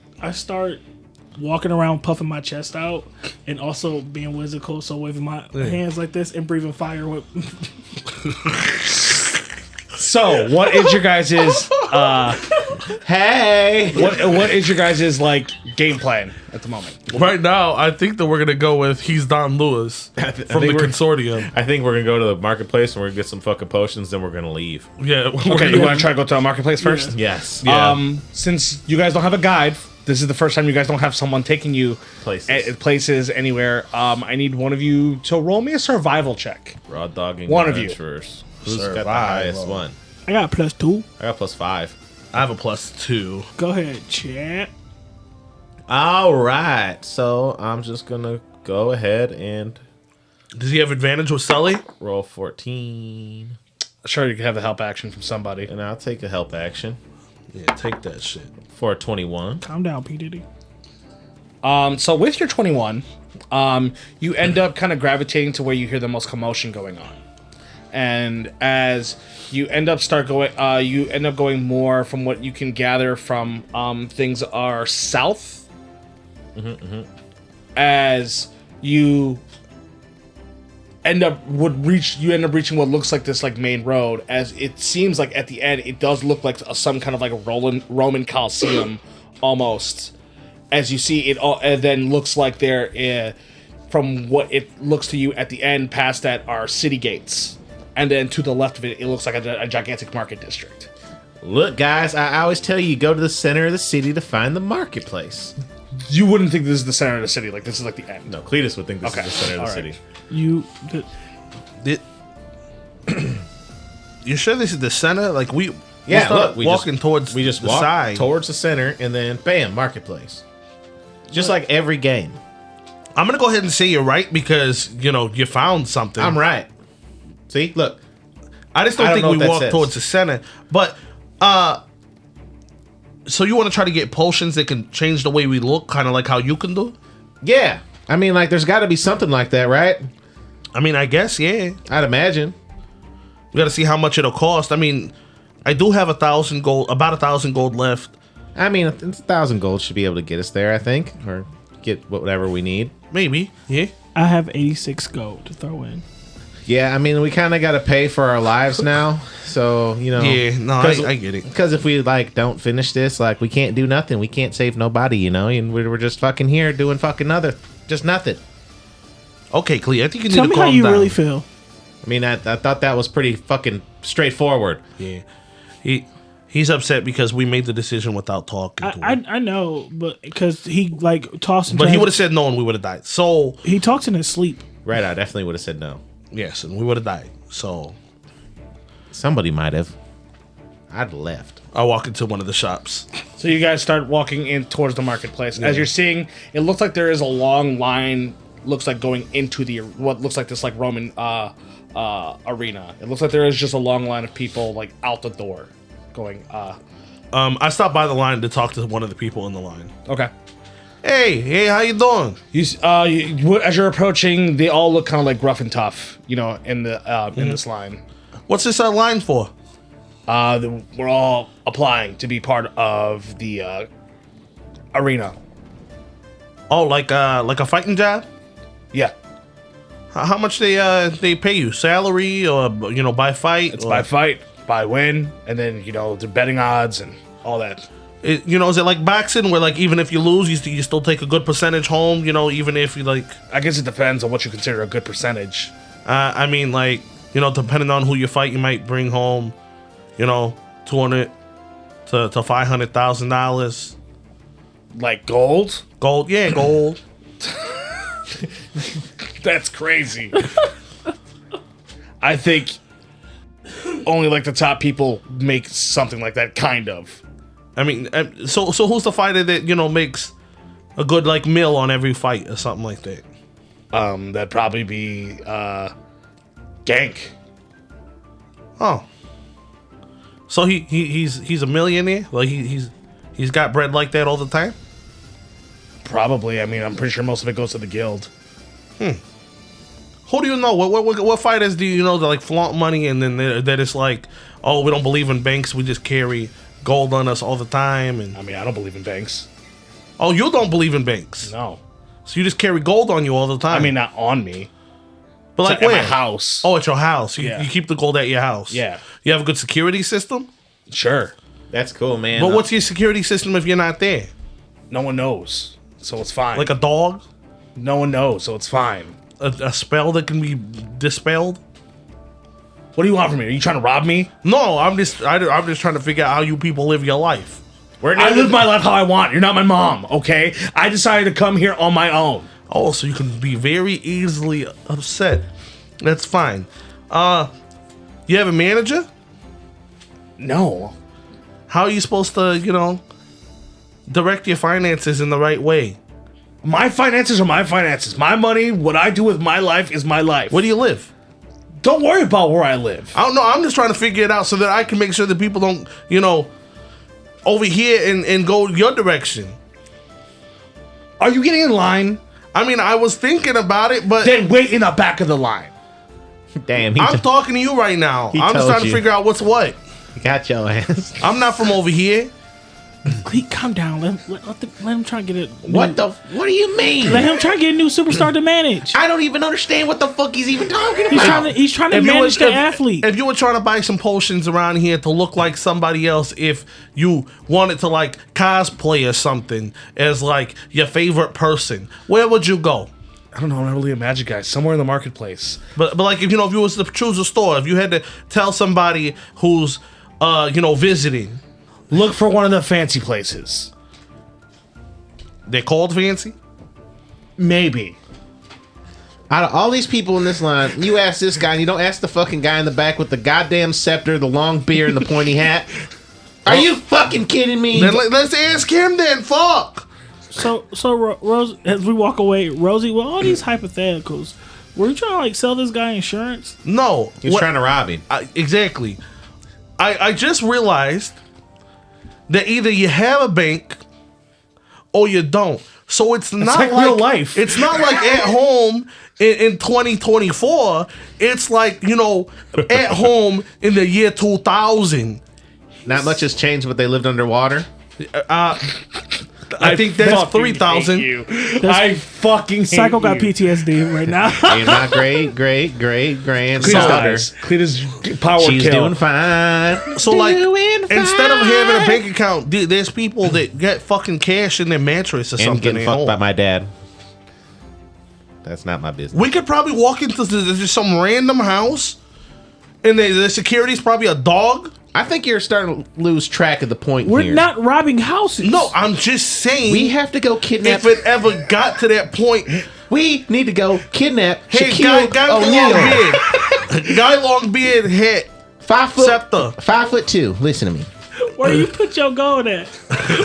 walking around puffing my chest out and also being whimsical, so waving my hands like this and breathing fire with. So, what is your guys' Hey, what is your guys' like game plan at the moment? Right now, I think that we're gonna go with he's Don Lewis from think the we're- consortium. I think we're gonna go to the marketplace and we're gonna get some fucking potions, then we're gonna leave. Yeah. Okay, you want to try to go to a marketplace first? Yes. Since you guys don't have a guide, this is the first time you guys don't have someone taking you places anywhere. I need one of you to roll me a survival check. Raw dogging. One of you. adventurers. Who's got the Survival. highest one? I got +2. I got +5. I have a +2. Go ahead, champ. All right, so I'm just gonna go ahead and Does he have advantage with Sully? roll 14, Sure, you can have the help action from somebody. and I'll take a help action Yeah, take that shit. for a 21. Calm down, P Diddy. So with your 21, you end up kind of gravitating to where you hear the most commotion going on. And as you end up going more from what you can gather from things are south. As you end up reaching what looks like this like main road. As it seems like at the end, it does look like some kind of like a Roman Coliseum almost. As you see it all, and then looks like there, from what it looks to you at the end, past that are city gates, and then to the left of it, it looks like a gigantic market district. Look, guys, I always tell you, go to the center of the city to find the marketplace. You wouldn't think this is the center of the city, like this is like the end. No, Cleatus would think this Okay, is the center of the all right. city. You sure this is the center? Like we Yeah, start look, we walking towards we just the walk side. towards the center, and then bam, marketplace. Just like every game. I'm gonna go ahead and say you're right because you found something. I'm right. See, look. I just I don't don't think know we what that walk says. towards the center. But so you want to try to get potions that can change the way we look, kind of like how you can do? Yeah, I mean, like, there's got to be something like that, right? I mean, I guess yeah. I'd imagine. We got to see how much it'll cost. I mean, I do have 1,000 gold, about 1,000 gold left. I mean, 1,000 gold should be able to get us there, I think, or get whatever we need. Maybe, yeah. I have 86 gold to throw in. Yeah, I mean, we kind of got to pay for our lives now, so Yeah, no, I get it. Because if we don't finish this, we can't do nothing. We can't save nobody, and we're just fucking here doing fucking just nothing. Okay, Clee, I think you need Tell to me calm how you down. really feel. I mean, I thought that was pretty fucking straightforward. Yeah, he's upset because we made the decision without talking to him. I know, but because he tossed and But he turns- would have said no, and we would have died. So he talks in his sleep. Right, I definitely would have said no. yes, and we would have died. So Somebody might have. I'd left. I walk into one of the shops. So you guys start walking in towards the marketplace. As you're seeing, it looks like there is a long line. Looks like going into what looks like this Roman arena. It looks like there is just a long line of people out the door, going. I stopped by the line to talk to one of the people in the line. Okay. Hey, how you doing? As you're approaching, they all look kind of gruff and tough. In this line. What's this line for? We're all applying to be part of the arena. Oh, like a fighting job? Yeah, How much they pay you? Salary or by fight? it's or, by fight, by win, and then the betting odds and all that. is it like boxing where even if you lose, you still take a good percentage home? Even if you I guess it depends on what you consider a good percentage. I mean depending on who you fight, you might bring home, $200,000 to $500,000. Like gold? Gold, yeah, gold. That's crazy. I think only the top people make something like that, kind of. I mean, so who's the fighter that makes a good meal on every fight or something like that? That'd probably be Gank. Oh, so he's a millionaire? He's got bread like that all the time? Probably. I mean, I'm pretty sure most of it goes to the guild. Who do you know? What fighters do you know that like flaunt money and then that it's like, oh, we don't believe in banks. We just carry gold on us all the time. And I mean, I don't believe in banks. oh, you don't believe in banks, No. so you just carry gold on you all the time. I mean, not on me. but It's like at where? my house. Oh, at your house. You, Yeah. you keep the gold at your house. Yeah. You have a good security system. Sure. That's cool, man. But what's your security system if you're not there? No one knows, so it's fine. Like a dog? no one knows, so it's fine. A spell that can be dispelled? What do you want from me? Are you trying to rob me? No, I'm just trying to figure out how you people live your life. I live my life how I want. You're not my mom, okay? I decided to come here on my own. Oh, so you can be very easily upset. That's fine. You have a manager? No. How are you supposed to, direct your finances in the right way? My finances are my finances. My money, what I do with my life is my life. Where do you live? Don't worry about where I live. I don't know. I'm just trying to figure it out so that I can make sure that people don't, over here and go your direction. Are you getting in line? I mean, I was thinking about it, but Then wait in the back of the line. Damn, I'm talking to you right now. He I'm just told trying to you. figure out what's what. got your ass. I'm not from over here. Calm down. Let him try to get it. What do you mean? Let him try to get a new superstar to manage. I don't even understand what the fuck he's even talking He's about. trying to If you manage were- the athlete. If you were trying to buy some potions around here to look like somebody else, if you wanted to like cosplay or something as like your favorite person, where would you go? I don't know. I'm not really a magic guy. Somewhere in the marketplace. But like if you was to choose a store, if you had to tell somebody who's visiting, Look for one of the fancy places. they're called fancy. Maybe. Out of all these people in this line, you ask this guy, and you don't ask the fucking guy in the back with the goddamn scepter, the long beard, and the pointy hat. Are you fucking kidding me? Then let's ask him. Then fuck. So Rose, as we walk away, Rosie, with all these hypotheticals, were you trying to sell this guy insurance? No, He was trying to rob him. exactly. I just realized that either you have a bank or you don't. So it's not like real life. It's not like at home in 2024. It's like at home in the year 2000. Not much has changed, but they lived underwater. I think that's 3,000. I fucking hate Psycho got you. PTSD right now. And my great granddaughter. Cleatus power She's kill. doing fine. So like Doing instead of having a fine. bank account, there's people that get fucking cash in their mattress or And something. getting at fucked home. by my dad. That's not my business. We could probably walk into just some random house, and the security's probably a dog. I think you're starting to lose track of the point We're here. not robbing houses. No, I'm just saying. We have to go kidnap. if it ever got to that point, We need to go kidnap hey, Shaquille guy with O'Neal. long beard, guy long beard, hat, 5 foot. scepter. 5'2". Listen to me. Where you put your gold at?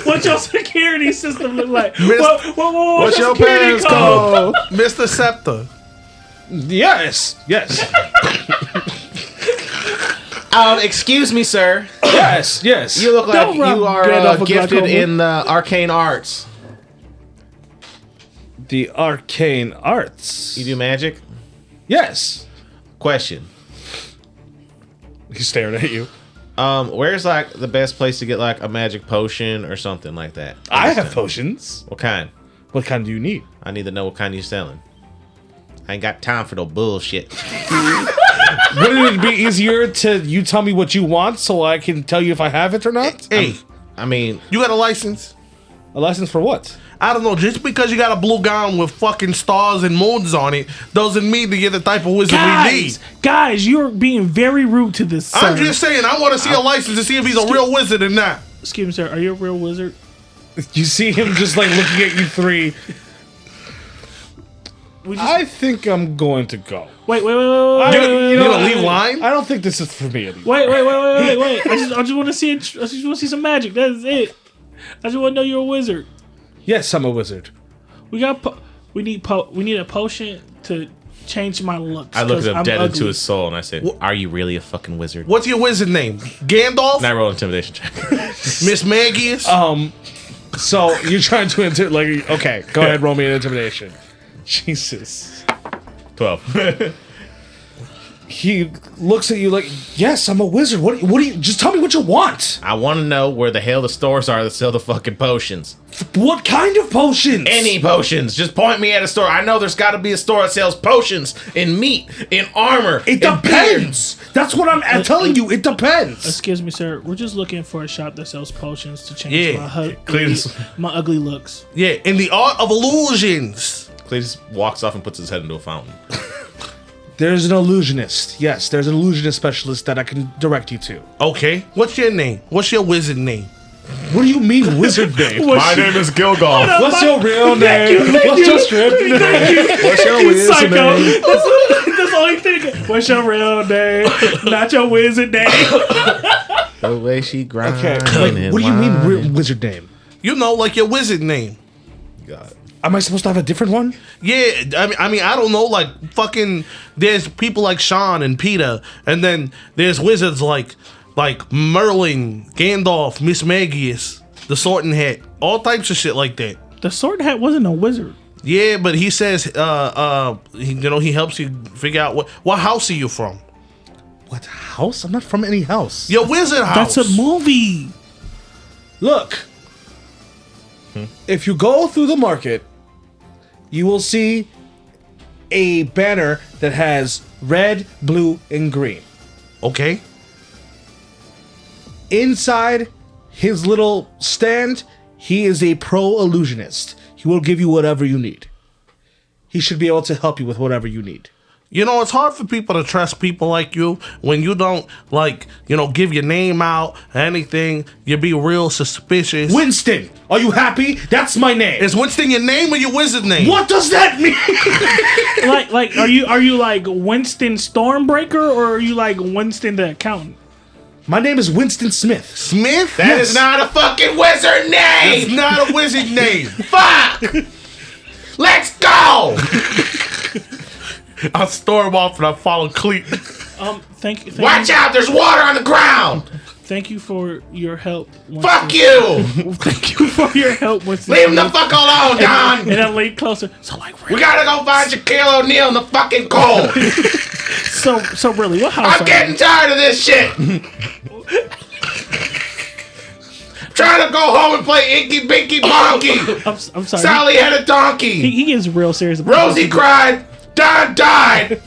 What's your security system look like? Miss- What's your security parents code? called? Mr. Scepter. Yes. Excuse me, sir. Yes. You look like Don't rub you are Gandalf with gifted glaucoma. in the arcane arts. The arcane arts. You do magic? Yes. Question. He's staring at you. Where's like the best place to get like a magic potion or something like that? I have potions. What kind? What kind do you need? I need to know what kind you're selling. I ain't got time for no bullshit. Wouldn't it be easier to you tell me what you want so I can tell you if I have it or not? Hey, I mean, you got a license? A license for what? I don't know. Just because you got a blue gown with fucking stars and moons on it doesn't mean that you're the type of wizard we need. Guys, you're being very rude to this. I'm sir. just saying. I want to see a license to see if he's a real wizard or not. Excuse me, sir. Are you a real wizard? You see him just like looking at you three. I think I'm going to go. Wait. You know, gonna leave line? I don't think this is for me anymore. Wait. I just want to see it. I just want to see some magic. That's it. I just want to know you're a wizard. Yes, I'm a wizard. We need a potion to change my looks. I looked 'cause him I'm dead ugly. into his soul and I said, "Are you really a fucking wizard?" What's your wizard name? Gandalf? And I roll an intimidation check. Miss Maggie? So you're trying to okay, go ahead, roll me an intimidation. Jesus. 12. He looks at you like, yes, I'm a wizard. What do you, just tell me what you want. I want to know where the hell the stores are that sell the fucking potions. What kind of potions? Any potions. Just point me at a store. I know there's got to be a store that sells potions in meat, in armor. It in depends. That's what I'm telling you. It depends. Excuse me, sir. We're just looking for a shop that sells potions to change my ugly looks. Yeah, in the art of illusions. Cleatus walks off and puts his head into a fountain. There's an illusionist. Yes, there's an illusionist specialist that I can direct you to. Okay, what's your name? What's your wizard name? What do you mean, wizard name? My name is Gilgal. What's your real name? What's your strip name? What's your wizard name? That's the only thing. What's your real name? Not your wizard name. The way she grinds. Okay, like, what do you mean, wizard name? You know, like your wizard name. God. Am I supposed to have a different one? Yeah, I mean, I don't know, like fucking. There's people like Sean and Peter, and then there's wizards like Merlin, Gandalf, Miss Magius, the Sorting Hat, all types of shit like that. The Sword Hat wasn't a wizard. Yeah, but he says, he helps you figure out what house are you from? What house? I'm not from any house. Your wizard house. That's a movie. Look, if you go through the market, you will see a banner that has red, blue, and green. Okay. Inside his little stand, he is a pro illusionist. He will give you whatever you need. He should be able to help you with whatever you need. You know, it's hard for people to trust people like you when you don't, give your name out or anything. You be real suspicious. Winston, are you happy? That's my name. Is Winston your name or your wizard name? What does that mean? like, are you like Winston Stormbreaker, or are you like Winston the accountant? My name is Winston Smith. Smith? That is not a fucking wizard name! It's not a wizard name. Fuck! Let's go! I storm off and I follow Cleat. Thank you. Watch out, there's water on the ground! Thank you for your help. Fuck you! Thank you for your help, Winston. Leave him the fuck alone, Don! And I leaned closer. So like, We gotta go find Shaquille O'Neal in the fucking cold! so really, what house? I'm getting tired of this shit! Trying to go home and play Inky Binky Bonky! I'm sorry. Sally had a donkey! He gets real serious about Rosie cried! Don died!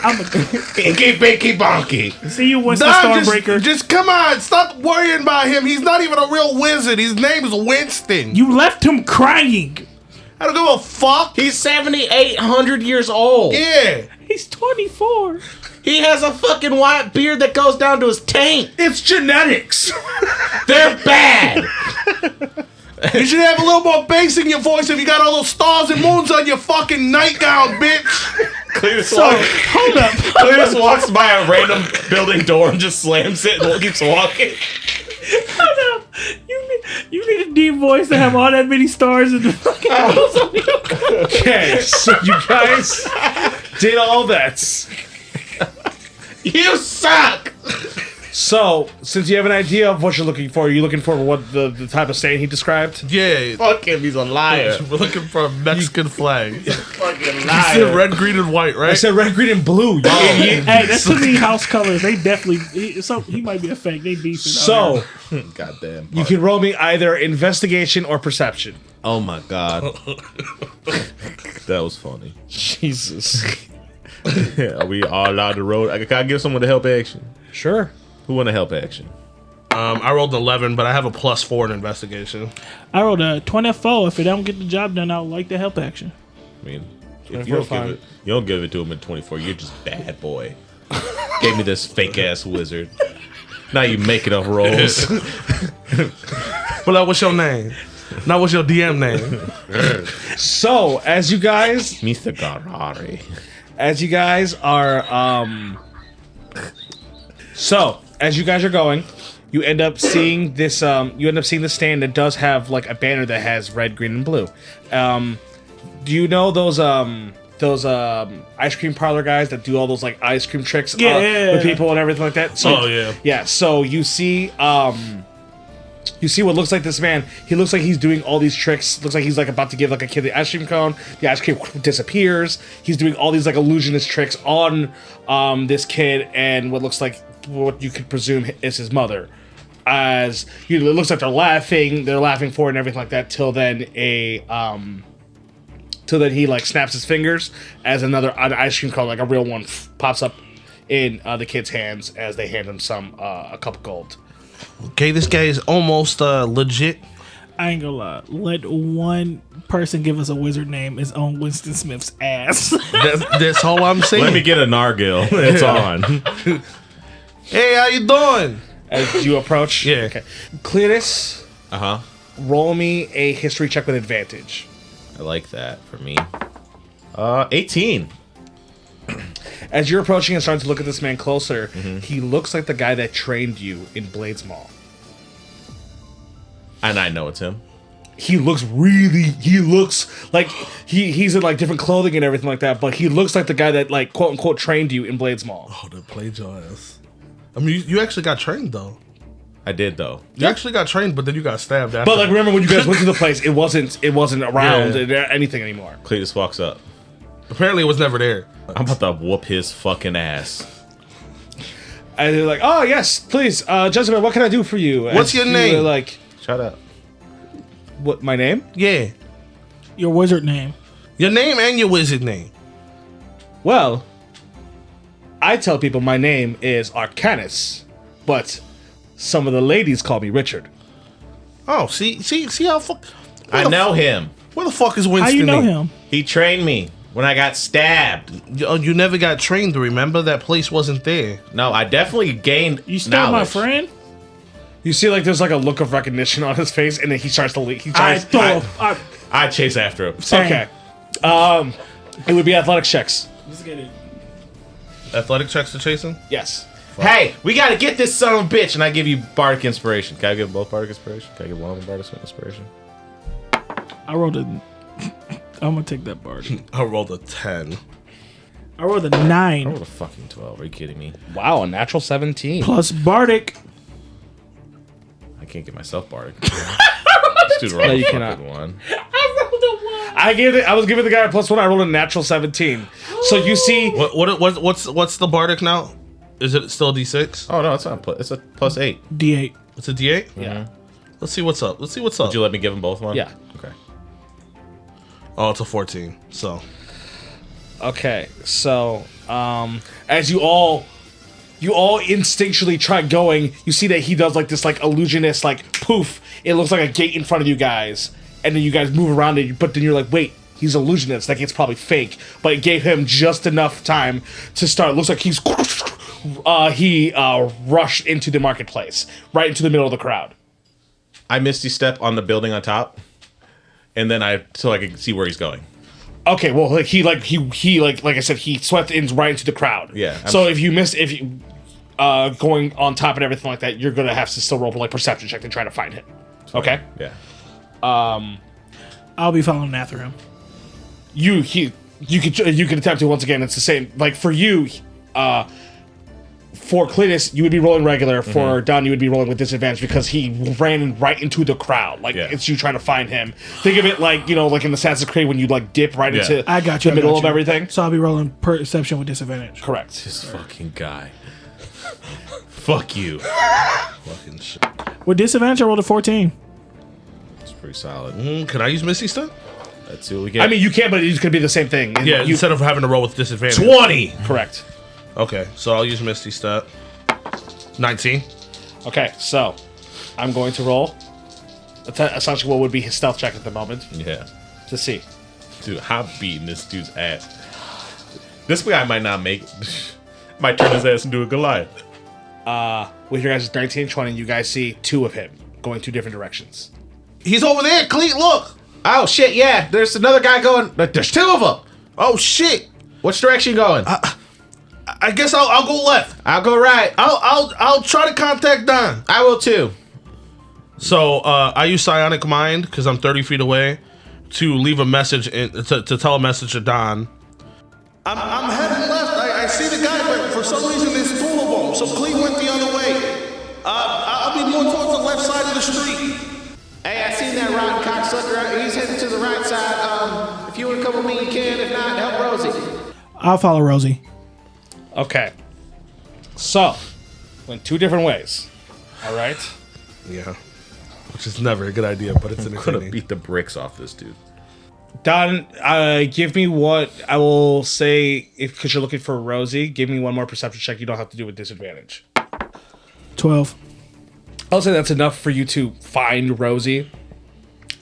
I'm Inky Binky Bonky! see you, Winston Don, Stormbreaker. just come on. Stop worrying about him. He's not even a real wizard. His name is Winston. You left him crying. I don't give a fuck. He's 7,800 years old! Yeah. He's 24. He has a fucking white beard that goes down to his taint! It's genetics. They're bad! You should have a little more bass in your voice if you got all those stars and moons on your fucking nightgown, bitch. Hold up. Cleatus walks by a random building door and just slams it and keeps walking. Hold up. You need a deep voice to have all that many stars in the fucking house on you. Okay, so you guys did all that. You suck! So, since you have an idea of what you're looking for, are you looking for what the type of stain he described? Yeah. Fuck him, he's a liar. We're looking for a Mexican flag. Fucking You liar. said red, green, and white, right? I said red, green, and blue. You idiot. Hey, that's too many house colors. They definitely. He might be a fake. They beefing. So, Goddamn. you can roll me either investigation or perception. Oh my god. That was funny. Jesus. Are we all allowed to roll? Can I give someone the help action? Sure. Who want to help action? I rolled an 11, but I have a +4 in investigation. I rolled a 24. If it don't get the job done, I would like the help action. I mean, if you don't give it to him at 24, you're just bad boy. Gave me this fake ass wizard. Now you making up rolls. But like, what's your name? Now, what's your DM name? So, as you guys Mr. Garari. As you guys are going, you end up seeing this. You end up seeing the stand that does have like a banner that has red, green, and blue. Do you know those ice cream parlor guys that do all those like ice cream tricks with people and everything like that? So, Oh, yeah. yeah. So you see You see what looks like this man. He looks like he's doing all these tricks. Looks like he's like about to give like a kid the ice cream cone. The ice cream disappears. He's doing all these like illusionist tricks on this kid and what looks like what you could presume is his mother. As it looks like they're laughing for it and everything like that. Till then he like snaps his fingers as an ice cream cone, like a real one, pops up in the kid's hands as they hand him a cup of gold. Okay, this guy is almost legit. I ain't gonna lie. Let one person give us a wizard name is on Winston Smith's ass. That's all I'm saying. Let me get a Nargil. It's on. Hey, how you doing? As you approach, Yeah. Okay, Cleatus, Uh-huh. roll me a history check with advantage. I like that for me. 18. As you're approaching and starting to look at this man closer, he looks like the guy that trained you in Blades Mall. And I know it's him. He looks like he's in like different clothing and everything like that, but he looks like the guy that like quote unquote trained you in Blades Mall. Oh, they played your ass. I mean, you actually got trained though. I did, though. You actually got trained, but then you got stabbed after. But like, remember when you guys went to the place, it wasn't around Yeah. anything anymore. Cletus walks up. apparently it was never there. I'm about to whoop his fucking ass. And they're like, "Oh yes, please, gentlemen, what can I do for you?" What's your you name? were like, Shut up. "What? My name?" Yeah. Your wizard name. Your name and your wizard name. Well, I tell people my name is Arcanus, but some of the ladies call me Richard. Oh, see how fuck. I know him. Where the fuck is Winston? How you know at? him? He trained me when I got stabbed. You never got trained. Remember that place wasn't there. No, I definitely gained You still my knowledge. friend? You see, like, there's like a look of recognition on his face, and then he starts to leave. He I tries. thought. I chase after him. Okay. It would be athletics checks. Let's get it. Athletic checks to chase him. Yes. Hey, we gotta get this son of a bitch, and I give you bardic inspiration. Can I give both bardic inspiration? Can I give one of them bardic inspiration? I rolled a. I'm gonna take that bar. I rolled a 10. I rolled a I 9 rolled a fucking 12. Are you kidding me? Wow, a natural 17. plus Bardic. I can't get myself bardic. This dude rolled No, a you fucking cannot. one. I was giving the guy a +1. I rolled a natural 17. So you see, What's the bardic now? Is it still D6? Oh no, it's not. It's a +8. D8. It's a D8. yeah, Let's see what's up. Would you let me give them both one? Yeah. Okay. Oh, it's a 14. So okay. So as you all instinctually try going, you see that he does like this like illusionist like poof. It looks like a gate in front of you guys, and then you guys move around it. But then you're like, wait. He's illusionist. That gate's probably fake, but it gave him just enough time to start. It looks like he rushed into the marketplace, right into the middle of the crowd. I misty step on the building on top, and then so I can see where he's going. Okay, well, like I said, he swept in right into the crowd. Yeah, So if you going on top and everything like that, you're gonna have to still roll for like perception check to try to find him. Okay. Yeah. I'll be following after him. You could attempt to once again. It's the same. Like for you, for Cleatus, you would be rolling regular. For Don, you would be rolling with disadvantage because he ran right into the crowd. Like it's you trying to find him. Think of it like like in Assassin's Creed when you like dip right into I got you. the middle of everything. So I'll be rolling perception with disadvantage. Correct. This fucking guy. Fuck you. fucking shit. With disadvantage, I rolled a 14. It's pretty solid. Can I use Misty Step? Let's see what we get. I mean, you can, but it's gonna be the same thing. Yeah. Instead of having to roll with disadvantage. 20. Correct. Okay, so I'll use Misty Step. 19. Okay, so I'm going to roll essentially what would be his stealth check at the moment Yeah. to see. Dude, I'm beating this dude's ass. This guy might not make it. Might turn his ass into a Goliath. With your guys' 19 and 20, you guys see two of him going two different directions. He's over there, Cleet. Look. Oh shit! Yeah, there's another guy going. There's two of them. Oh shit. Which direction you going? I guess I'll go left. I'll go right. I'll try to contact Don. I will too. So I use Psionic Mind because I'm 30 feet away to leave a message to tell a message to Don. I'm heading left. I see the guy, but for some reason there's two of them. So Cleet went the other way. I'll be more towards the left side of the street. Hey, I seen that rotten cocksucker. He's heading to the right side. If you want to come with me, you can. If not, help Rosie. I'll follow Rosie. Okay. So, went two different ways. All right. Yeah. Which is never a good idea, but it's I'm gonna entertaining. beat the bricks off this dude. Don, give me what I will say because you're looking for Rosie. Give me one more perception check. You don't have to do with disadvantage. 12. I'll say that's enough for you to find Rosie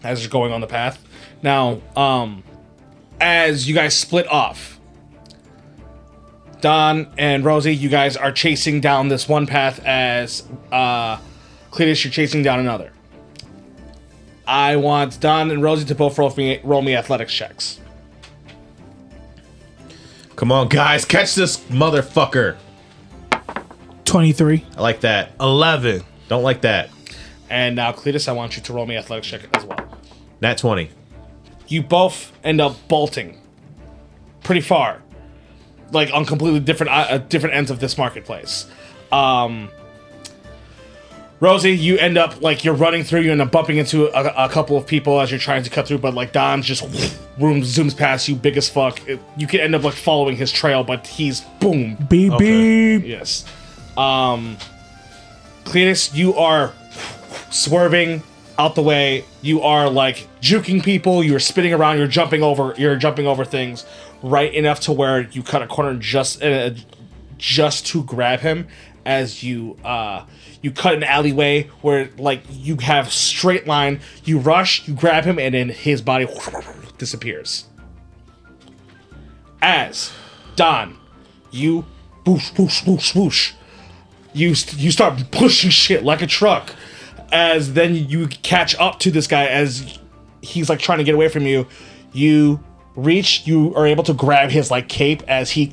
as you're going on the path. Now, as you guys split off, Don and Rosie, you guys are chasing down this one path as Cleatus, you're chasing down another. I want Don and Rosie to both roll me athletics checks. Come on, guys, catch this motherfucker. 23. I like that. 11. Don't like that. And now, Cleatus, I want you to roll me athletics check as well. Nat 20. You both end up bolting pretty far, like on completely different different ends of this marketplace. Rosie, you end up like you're running through, you end up bumping into a couple of people as you're trying to cut through, but like Don just zooms past you, big as fuck. You can end up like following his trail, but he's boom. Beep, beep. Yes. Cleatus, you are swerving out the way. You are like juking people. You're spinning around. You're jumping over things right enough to where you cut a corner just to grab him. As you cut an alleyway where like you have straight line. You rush. You grab him, and then his body disappears. As Don, you whoosh whoosh whoosh whoosh. You start pushing shit like a truck. As then you catch up to this guy as he's like trying to get away from you. You are able to grab his like cape as he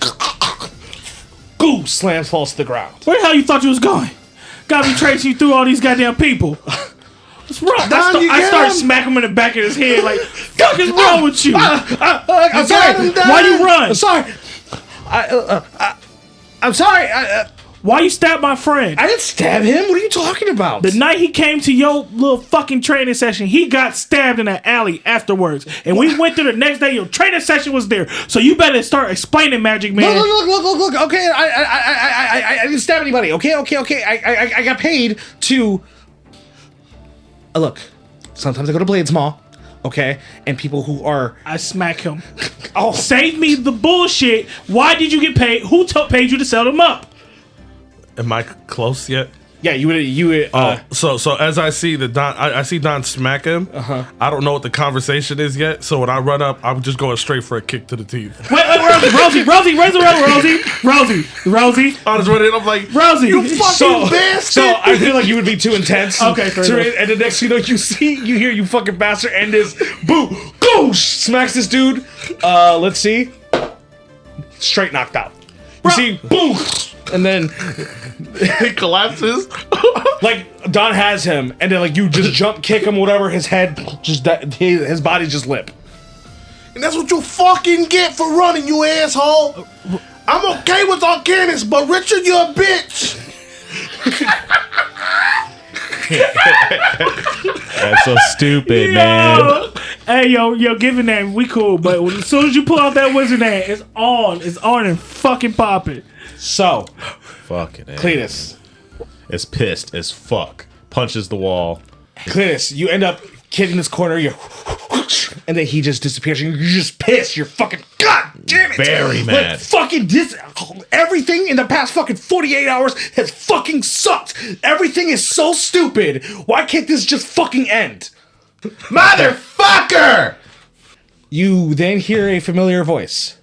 falls to the ground. Where the hell you thought you was going? Got me tracing you through all these goddamn people. What's wrong? I start smacking him in the back of his head like, fuck is wrong with you? I'm sorry. Why you run? I'm sorry. I'm sorry. Why you stab my friend? I didn't stab him. What are you talking about? The night he came to your little fucking training session, he got stabbed in an alley afterwards. And we went through the next day, your training session was there. So you better start explaining, Magic Man. Look. Okay, I didn't stab anybody. Okay. I got paid to... Look, sometimes I go to Blades Mall, okay? And people who are... I smack him. Oh, save me the bullshit. Why did you get paid? Who paid you to sell them up? Am I close yet? Yeah, you would. So as I see the Don, I see Don smack him. I don't know what the conversation is yet. So when I run up, I'm just going straight for a kick to the teeth. Wait, Rosie, where's the Rosie? I was running. I'm like, Rosie, you fucking bastard. So I feel like you would be too intense. Okay, fair enough. And the next thing you know, you hear you fucking bastard, and this boo, goosh, smacks this dude. Let's see, straight knocked out. You see, boom. And then he collapses. Like Don has him, and then like you just jump kick him, whatever. His head his body just limp. And that's what you fucking get for running, you asshole. I'm okay with organics, but Richard, you're a bitch. That's so stupid, man. Hey, yo, giving name, we cool, but as soon as you pull out that wizard name, it's on and fucking popping. So, fucking Cleatus is pissed as fuck. Punches the wall. Cleatus, you end up hitting this corner. And then he just disappears. And you're just pissed. You're fucking god damn it. Very mad. Like, fucking everything in the past fucking 48 hours has fucking sucked. Everything is so stupid. Why can't this just fucking end? Motherfucker! You then hear a familiar voice.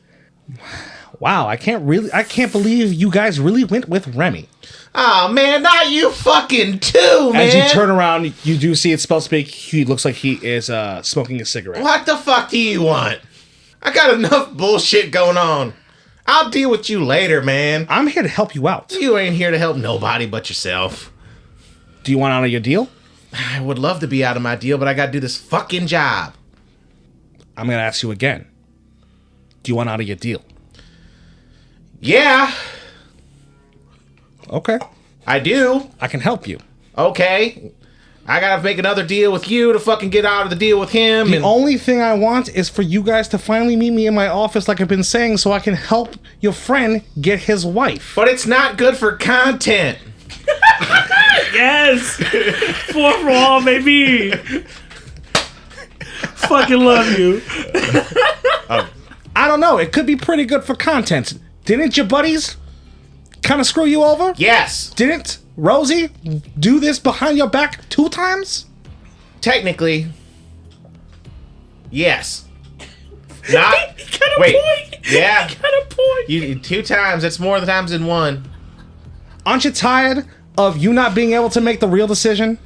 Wow, I can't believe you guys really went with Remy. Oh man, not you fucking too, man. As you turn around, you do see it spell speak. He looks like he is smoking a cigarette. What the fuck do you want? I got enough bullshit going on. I'll deal with you later, man. I'm here to help you out. You ain't here to help nobody but yourself. Do you want out of your deal? I would love to be out of my deal, but I gotta do this fucking job. I'm gonna ask you again. Do you want out of your deal? Yeah. Okay. I do. I can help you. Okay. I gotta make another deal with you to fucking get out of the deal with him. The only thing I want is for you guys to finally meet me in my office like I've been saying so I can help your friend get his wife. But it's not good for content. Yes! 4 for all, baby! Fucking love you. I don't know. It could be pretty good for content. Didn't your buddies kind of screw you over? Yes. Didn't Rosie do this behind your back 2 times? Technically, yes. Not. Got a Wait. point. Yeah. Got a point. You 2 times. It's more times than 1. Aren't you tired of you not being able to make the real decision?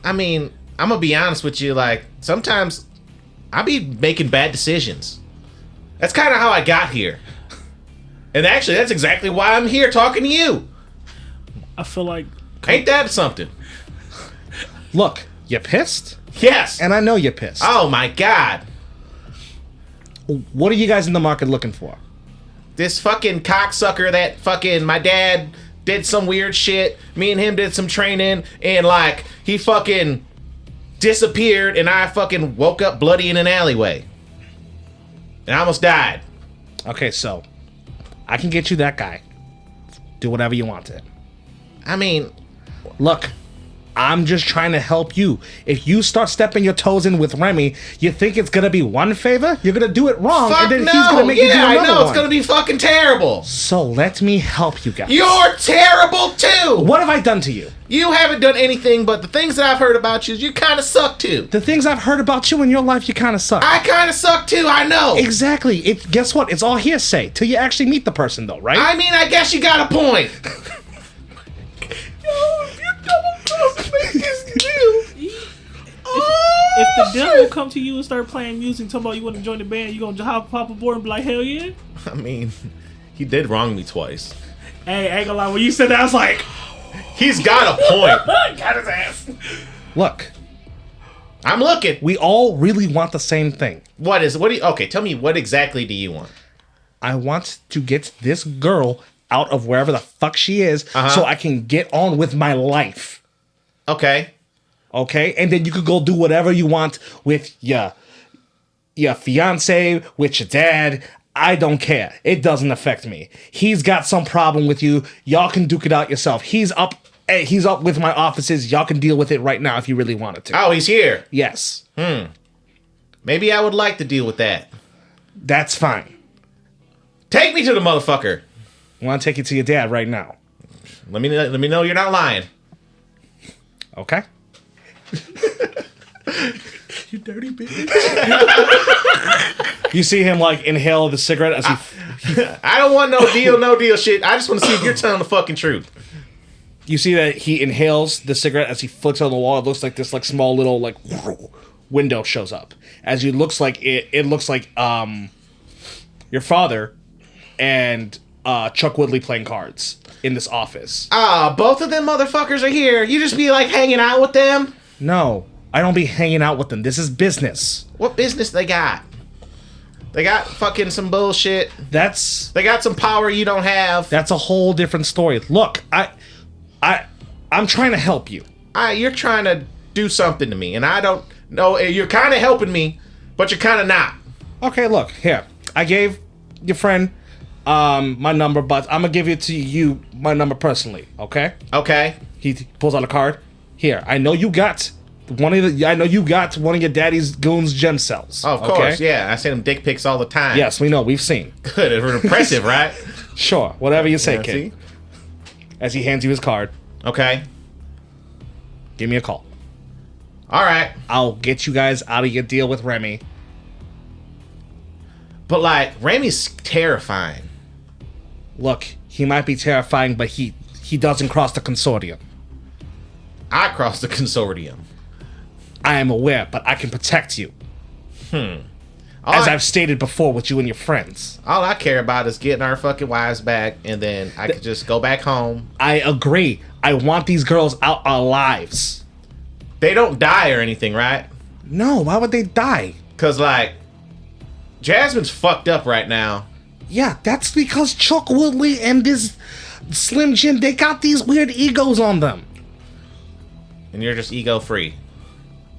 I mean, I'm gonna be honest with you. Like, sometimes I be making bad decisions. That's kind of how I got here. And actually, that's exactly why I'm here talking to you. I feel like... Ain't that something? Look, you pissed? Yes. And I know you're pissed. Oh my God. What are you guys in the market looking for? This fucking cocksucker that fucking my dad did some weird shit. Me and him did some training, and like he fucking disappeared, and I fucking woke up bloody in an alleyway. And I almost died. Okay, so I can get you that guy. Do whatever you want to him. I mean, Look, I'm just trying to help you. If you start stepping your toes in with Remy, you think it's gonna be one favor? You're gonna do it wrong, fuck and then no. he's gonna make you do Yeah, another I know one. it's gonna be fucking terrible. So let me help you guys. You're terrible too. What have I done to you? You haven't done anything, but the things that I've heard about you kind of suck too. The things I've heard about you in your life, you kind of suck. I kind of suck too. I know. Exactly. Guess what? It's all hearsay till you actually meet the person, though, right? I mean, I guess you got a point. If the devil come to you and start playing music, talking about you want to join the band, you gonna hop aboard and be like, hell yeah? I mean, he did wrong me twice. Hey, I ain't gonna lie, when you said that, I was like, He's got a point. got his ass. Look, I'm looking. we all really want the same thing. Okay, tell me, what exactly do you want? I want to get this girl out of wherever the fuck she is so I can get on with my life. Okay. Okay? And then you could go do whatever you want with your fiance, with your dad. I don't care. It doesn't affect me. He's got some problem with you. Y'all can duke it out yourself. He's up with my offices. Y'all can deal with it right now if you really wanted to. Oh, he's here. Yes. Maybe I would like to deal with that. That's fine. Take me to the motherfucker. I want to take you to your dad right now. Let me know you're not lying. Okay? You dirty bitch. You see him like inhale the cigarette as he... I don't want no deal shit. I just want to see if you're telling the fucking truth. You see that he inhales the cigarette as he flicks on the wall. It looks like this like small little like window shows up. As it looks like it looks like your father and Chuck Woodley playing cards in this office. Both of them motherfuckers are here. You just be like hanging out with them? No, I don't be hanging out with them. This is business. What business they got? They got fucking some bullshit. They got some power you don't have. That's a whole different story. Look, I'm trying to help you. You're trying to do something to me, and I don't know. You're kind of helping me, but you're kind of not. Okay, look, here. I gave your friend my number, but I'm gonna give it to you my number personally, okay? Okay. He pulls out a card. Here, I know you got one of your daddy's goons' gem cells. Oh, of course, yeah. I send him dick pics all the time. Yes, we know. We've seen. Good. It's impressive, right? Sure, whatever you say, Yeah, kid. see? As he hands you his card, Okay. give me a call. All right. I'll get you guys out of your deal with Remy. But like, Remy's terrifying. Look, he might be terrifying, but he doesn't cross the consortium. I crossed the consortium. I am aware, but I can protect you. As I've stated before with you and your friends. All I care about is getting our fucking wives back, and then I could just go back home. I agree. I want these girls out our lives. They don't die or anything, right? No, why would they die? Because, like, Jasmine's fucked up right now. Yeah, that's because Chuck Woodley and this Slim Jim, they got these weird egos on them. and you're just ego free.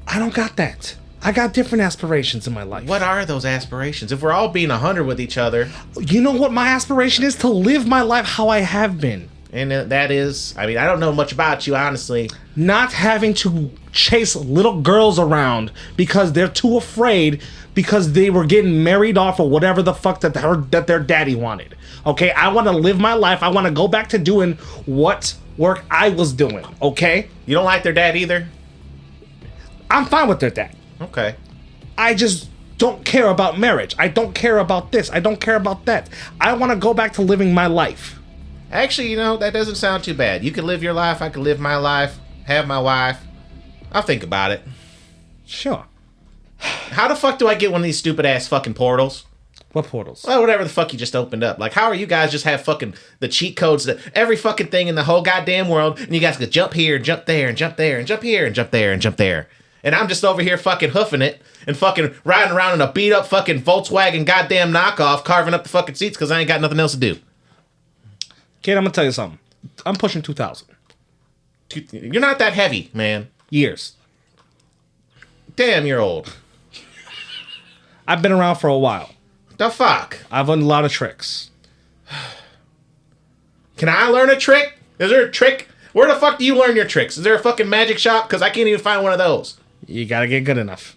I don't got that. I got different aspirations in my life. What are those aspirations? If we're all being 100 with each other, You know what my aspiration is? To live my life how I have been. and that is, I mean, I don't know much about you, honestly. Not having to chase little girls around because they're too afraid because they were getting married off or whatever the fuck that their daddy wanted. Okay, I want to live my life. I want to go back to doing what work I was doing. Okay, You don't like their dad either? I'm fine with their dad. Okay. I just don't care about marriage. I don't care about this. I don't care about that. I want to go back to living my life. Actually, you know, that doesn't sound too bad. You can live your life, I can live my life, have my wife. I'll think about it. Sure. How the fuck do I get one of these stupid ass fucking portals? What portals? Well, whatever the fuck you just opened up. Like, how are you guys just have fucking the cheat codes to every fucking thing in the whole goddamn world, and you guys can jump here, jump there, and jump there, and jump here, and jump there, and jump there. And I'm just over here fucking hoofing it and fucking riding around in a beat up fucking Volkswagen goddamn knockoff, carving up the fucking seats because I ain't got nothing else to do. Kid, I'm gonna tell you something. I'm pushing 2,000 You're not that heavy, man. years. Damn, you're old. I've been around for a while. The fuck? I've learned a lot of tricks. Can I learn a trick? Is there a trick? Where the fuck do you learn your tricks? Is there a fucking magic shop? Because I can't even find one of those. You gotta get good enough.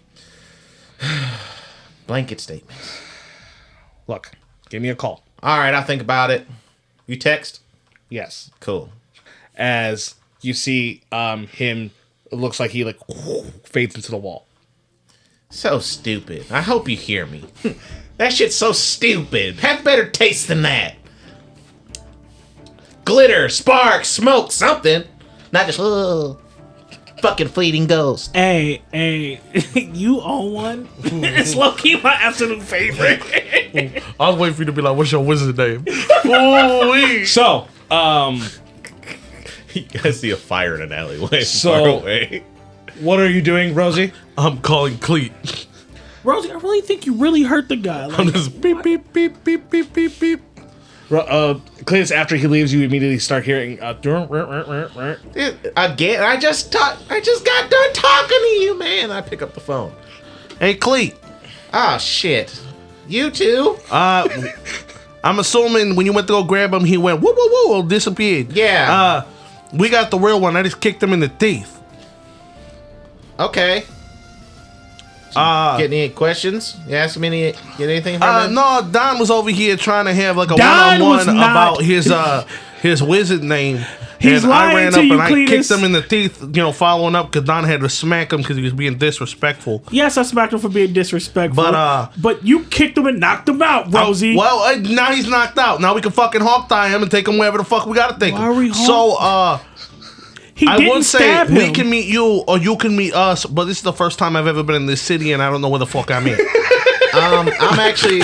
Blanket statements. Look, give me a call. All right, I'll think about it. You text? Yes. Cool. As you see him, it looks like he like fades into the wall. So stupid. I hope you hear me. That shit's so stupid. Have better taste than that. Glitter, spark, smoke, something. Not just, fucking fleeting ghost. Hey, you own one? It's low-key my absolute favorite. I was waiting for you to be like, what's your wizard name? Ooh-wee. So, You guys see a fire in an alleyway So- far away. what are you doing, Rosie? I'm calling Cleat. Rosie, I really think you really hurt the guy. I'm Like, just beep, beep, beep, beep, beep, beep, beep. Cleatus, after he leaves, you immediately start hearing. Dude, again, I just got done talking to you, man. I pick up the phone. Hey, Cleat. Ah, shit. You too? I'm assuming when you went to go grab him, he went, whoa, whoa, whoa, disappeared. Yeah. We got the real one. I just kicked him in the teeth. Okay. Get any questions? You ask me get anything from him? No, Don was over here trying to have like a Don was one-on-one not- about his wizard name. He's and I lying ran to up you, and I Cleatus. kicked him in the teeth, following up because Don had to smack him because he was being disrespectful. yes, I smacked him for being disrespectful. But, you kicked him and knocked him out, Rosie. Now he's knocked out. Now we can fucking hog tie him and take him wherever the fuck we gotta take Why are we him. So, he I didn't would say stab him. we can meet you or you can meet us, but this is the first time I've ever been in this city and I don't know where the fuck I'm at. I'm actually...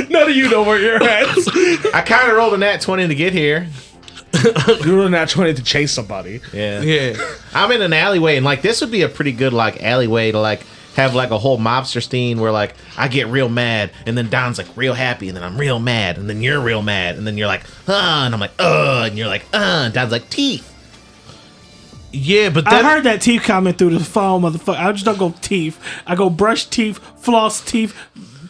None of you know where you're at. I kind of rolled a nat 20 to get here. You were not trying to chase somebody. Yeah. Yeah. I'm in an alleyway, and like this would be a pretty good like alleyway to like have like a whole mobster scene where like I get real mad, and then Don's like real happy, and then I'm real mad, and then you're real mad, and then you're like, and I'm like, and you're like, and Don's like, teeth. Yeah, but I that heard that teeth comment through the phone, motherfucker. I just don't go teeth. I go brush teeth, floss teeth,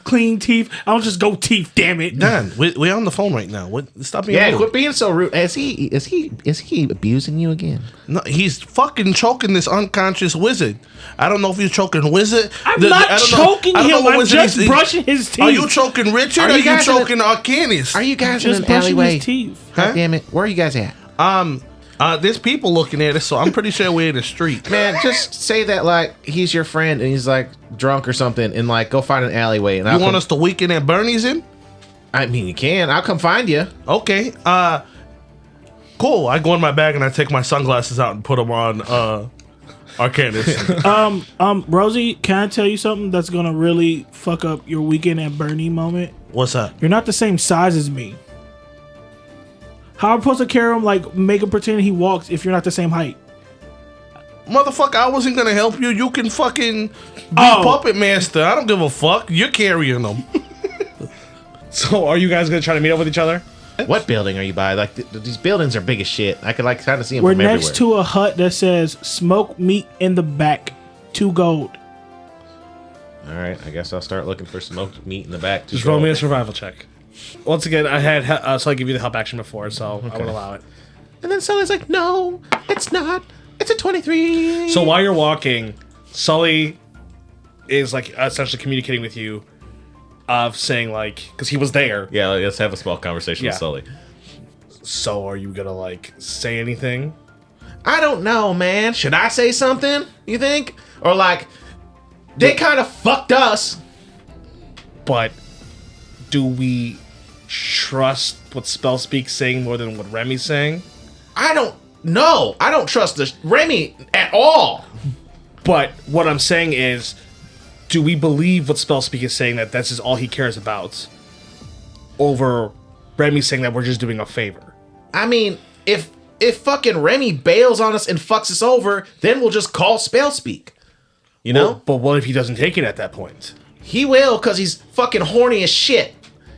clean teeth. I don't just go teeth. Damn it. Don, we're on the phone right now. Stop being Yeah, rude. quit being so rude. Is he abusing you again? No, he's fucking choking this unconscious wizard. I don't know if he's choking wizard. I'm not choking him. I'm just brushing his teeth. Are you choking Richard? Are Or are you you guys in choking Arcanis? Are you guys just in an brushing alleyway? his teeth? God damn it! Where are you guys at? There's people looking at us, so I'm pretty sure we're in the street. Man, just say that like he's your friend and he's like drunk or something, and like go find an alleyway. And You want us to weekend at Bernie's in? I mean, you can. I'll come find you. Okay. Cool. I go in my bag and I take my sunglasses out and put them on Arcanis. Rosie, can I tell you something that's gonna really fuck up your weekend at Bernie moment? What's up? You're not the same size as me. How am I supposed to carry him, like, make him pretend he walks if you're not the same height? Motherfucker, I wasn't gonna help you. You can fucking be puppet master. I don't give a fuck. You're carrying them. So, are you guys gonna try to meet up with each other? What building are you by? Like these buildings are big as shit. I could like kind of see them We're from next everywhere. to a hut that says "Smoked meat in the back, 2 gold." All right, I guess I'll start looking for smoked meat in the back. Just roll me a survival check. Once again, I had so I give you the help action before, so I would allow it. And then Sully's like, "No, it's not. It's a 23." So while you're walking, Sully is like essentially communicating with you, of saying like, because he was there. Yeah, let's have a small conversation with Yeah. Sully. So are you gonna like say anything? I don't know, man. Should I say something? You think? Or like, they kind of fucked us. But do we trust what Spellspeak's saying more than what Remy's saying? I don't know. I don't trust this Remy at all. But what I'm saying is, do we believe what Spellspeak is saying, that this is all he cares about, over Remy saying that we're just doing a favor? I mean, if fucking Remy bails on us and fucks us over, then we'll just call Spellspeak. You know? But what if he doesn't take it at that point? He will, because he's fucking horny as shit.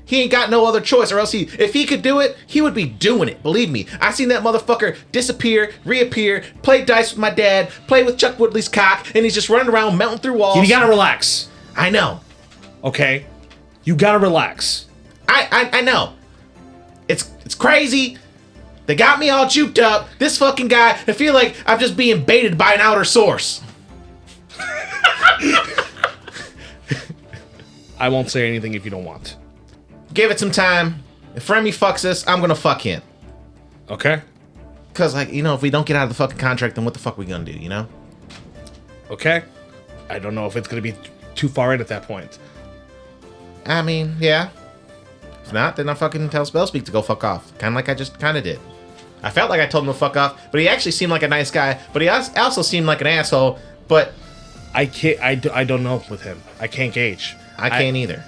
He ain't got no other choice, or else if he could do it, he would be doing it. Believe me. I seen that motherfucker disappear, reappear, play dice with my dad, play with Chuck Woodley's cock, and he's just running around melting through walls. You gotta relax, I know. okay? You gotta relax. I know. It's crazy. They got me all juked up. This fucking guy, I feel like I'm just being baited by an outer source. I won't say anything if you don't want. Give it some time. If Remy fucks us, I'm gonna fuck him. Okay? Cause like, you know, if we don't get out of the fucking contract, then what the fuck we gonna do, you know? Okay? I don't know if it's gonna be too far in at that point. I mean, yeah. If not, then I'll fucking tell Spellspeak to go fuck off. Kinda like I just kinda did. I felt like I told him to fuck off, but he actually seemed like a nice guy, but he also seemed like an asshole, but I can't. I don't know with him. I can't gauge. I can't either.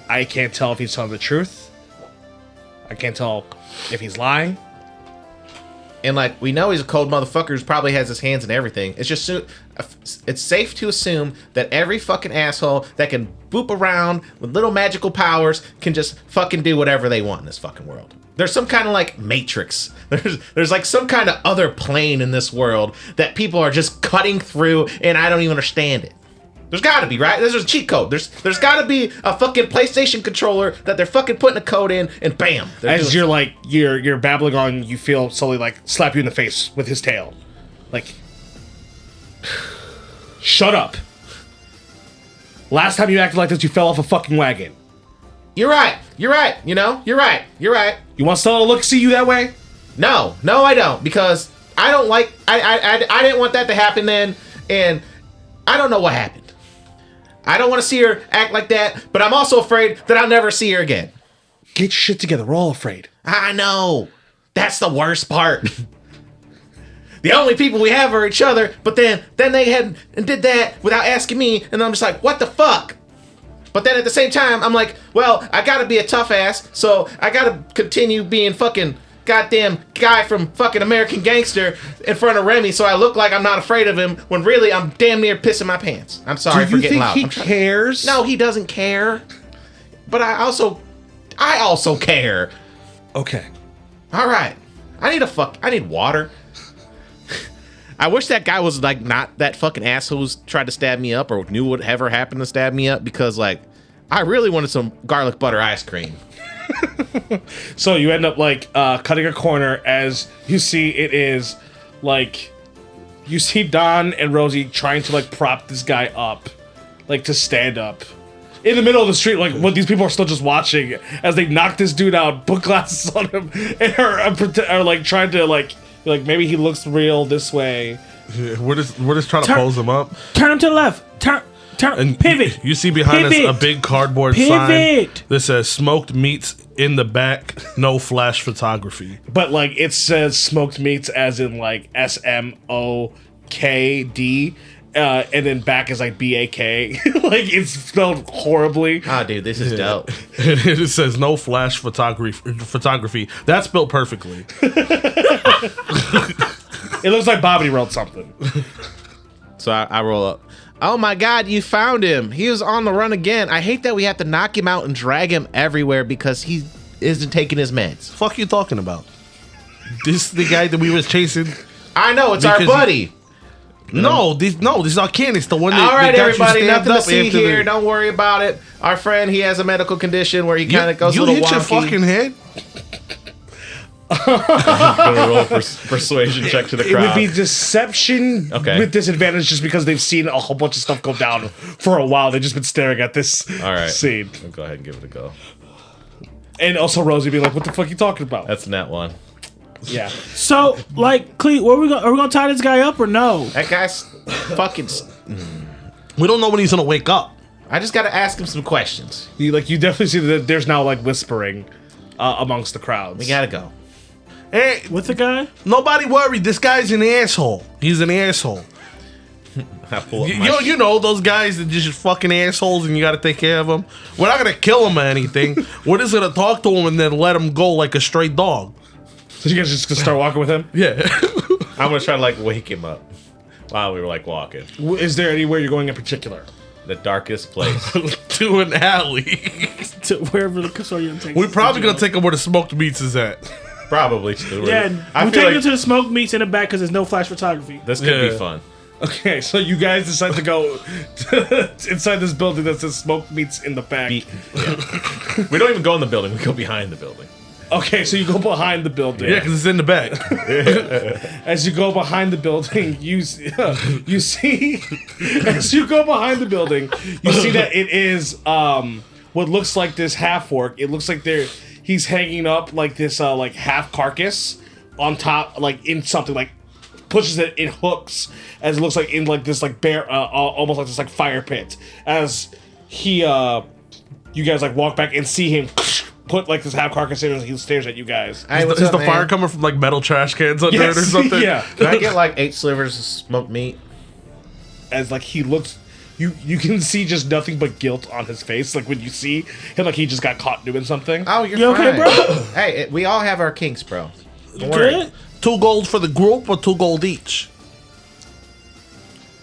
I can't tell if he's telling the truth. I can't tell if he's lying. And like, we know he's a cold motherfucker who probably has his hands in everything. It's just it's safe to assume that every fucking asshole that can boop around with little magical powers can just fucking do whatever they want in this fucking world. There's some kind of like matrix. There's like some kind of other plane in this world that people are just cutting through, and I don't even understand it. There's gotta be, right? There's a cheat code. There's gotta be a fucking PlayStation controller that they're fucking putting a code in, and bam. As you're like you're babbling on, you feel Sully like slap you in the face with his tail, like, shut up. Last time you acted like this, you fell off a fucking wagon. You're right. You're right. You know. You're right. You're right. You want Stella to see you that way? No, I don't, because I don't like. I didn't want that to happen then, and I don't know what happened. I don't want to see her act like that, but I'm also afraid that I'll never see her again. Get your shit together. We're all afraid. I know. That's the worst part. The only people we have are each other, but then they had and did that without asking me, and I'm just like, what the fuck? But then at the same time, I'm like, well, I gotta be a tough ass, so I gotta continue being fucking goddamn guy from fucking American Gangster in front of Remy, so I look like I'm not afraid of him, when really I'm damn near pissing my pants. I'm sorry for getting loud. Do you think he cares? No, he doesn't care. But I also care. Okay. All right. I need water. I wish that guy was like not that fucking asshole who's tried to stab me up or knew whatever happened to stab me up, because like I really wanted some garlic butter ice cream. So you end up like cutting a corner as you see it is like you see Don and Rosie trying to like prop this guy up, like to stand up in the middle of the street, like when these people are still just watching as they knock this dude out, put glasses on him, and are like trying to like maybe he looks real this way. Yeah, we're just trying to pose him up. Turn him to the left. Turn. And Pivot. You see behind us a big cardboard sign that says "Smoked Meats in the Back, No Flash Photography." But like it says smoked meats as in like SMOKD, and then back is like BAK. Like it's spelled horribly. Ah, dude, this is dope. It says "No Flash Photography." That's spelled perfectly. It looks like Bobby wrote something. So I roll up. Oh my God, you found him. He was on the run again. I hate that we have to knock him out and drag him everywhere because he isn't taking his meds. Fuck you talking about? This is the guy that we was chasing. I know, it's our Because buddy. No, this is our Ken. It's the one that All right, that got you everybody, stabbed nothing to up see after here. Don't worry about it. Our friend, he has a medical condition where he kind of goes a You little hit your wonky. fucking head. Gonna roll persuasion check to the It crowd. would be deception Okay. with disadvantage just because they've seen a whole bunch of stuff go down for a while. They've just been staring at this All right. scene. I'll go ahead and give it a go. And also Rosie being like, what the fuck are you talking about? That's net one. Yeah. So, like, Cleet, are we gonna tie this guy up or no? That guy's fucking. We don't know when he's gonna wake up. I just gotta ask him some questions. You definitely see that there's now like whispering amongst the crowds. We gotta go. Hey, With the guy? nobody worry. This guy's an asshole. He's an asshole. I pull up my You know those guys that just fucking assholes, and you got to take care of them. We're not gonna kill him or anything. We're just gonna talk to him and then let him go like a stray dog. So you guys just gonna start walking with him? Yeah. I'm gonna try to like wake him up while we were like walking. Is there anywhere you're going in particular? The darkest place. To an alley. To wherever the custodian takes. We're probably gonna take him where the smoked meats is at. Probably. Still. Yeah, I we feel take like him to the smoke meats in the back because there's no flash photography. this could Yeah. be fun. Okay, so you guys decide to go inside this building that says smoke meats in the back. We don't even go in the building. We go behind the building. Okay, so you go behind the building. Yeah, because it's in the back. As you go behind the building, you see as you go behind the building, you see that it is what looks like this half orc. It looks like he's hanging up like this like half carcass on top, like in something, like pushes it in hooks, as it looks like in like this like bear almost like this like fire pit. As he you guys like walk back and see him put like this half carcass in, and he stares at you guys. Hey, what's Is up, the man? fire coming from like metal trash cans under it or something? Yeah. Can I get like 8 slivers of smoked meat? As like he looks, you can see just nothing but guilt on his face. Like when you see him, like he just got caught doing something. Oh, you're You okay, fine. bro? Hey, we all have our kinks, bro. You Don't worry. good? 2 gold for the group or 2 gold each?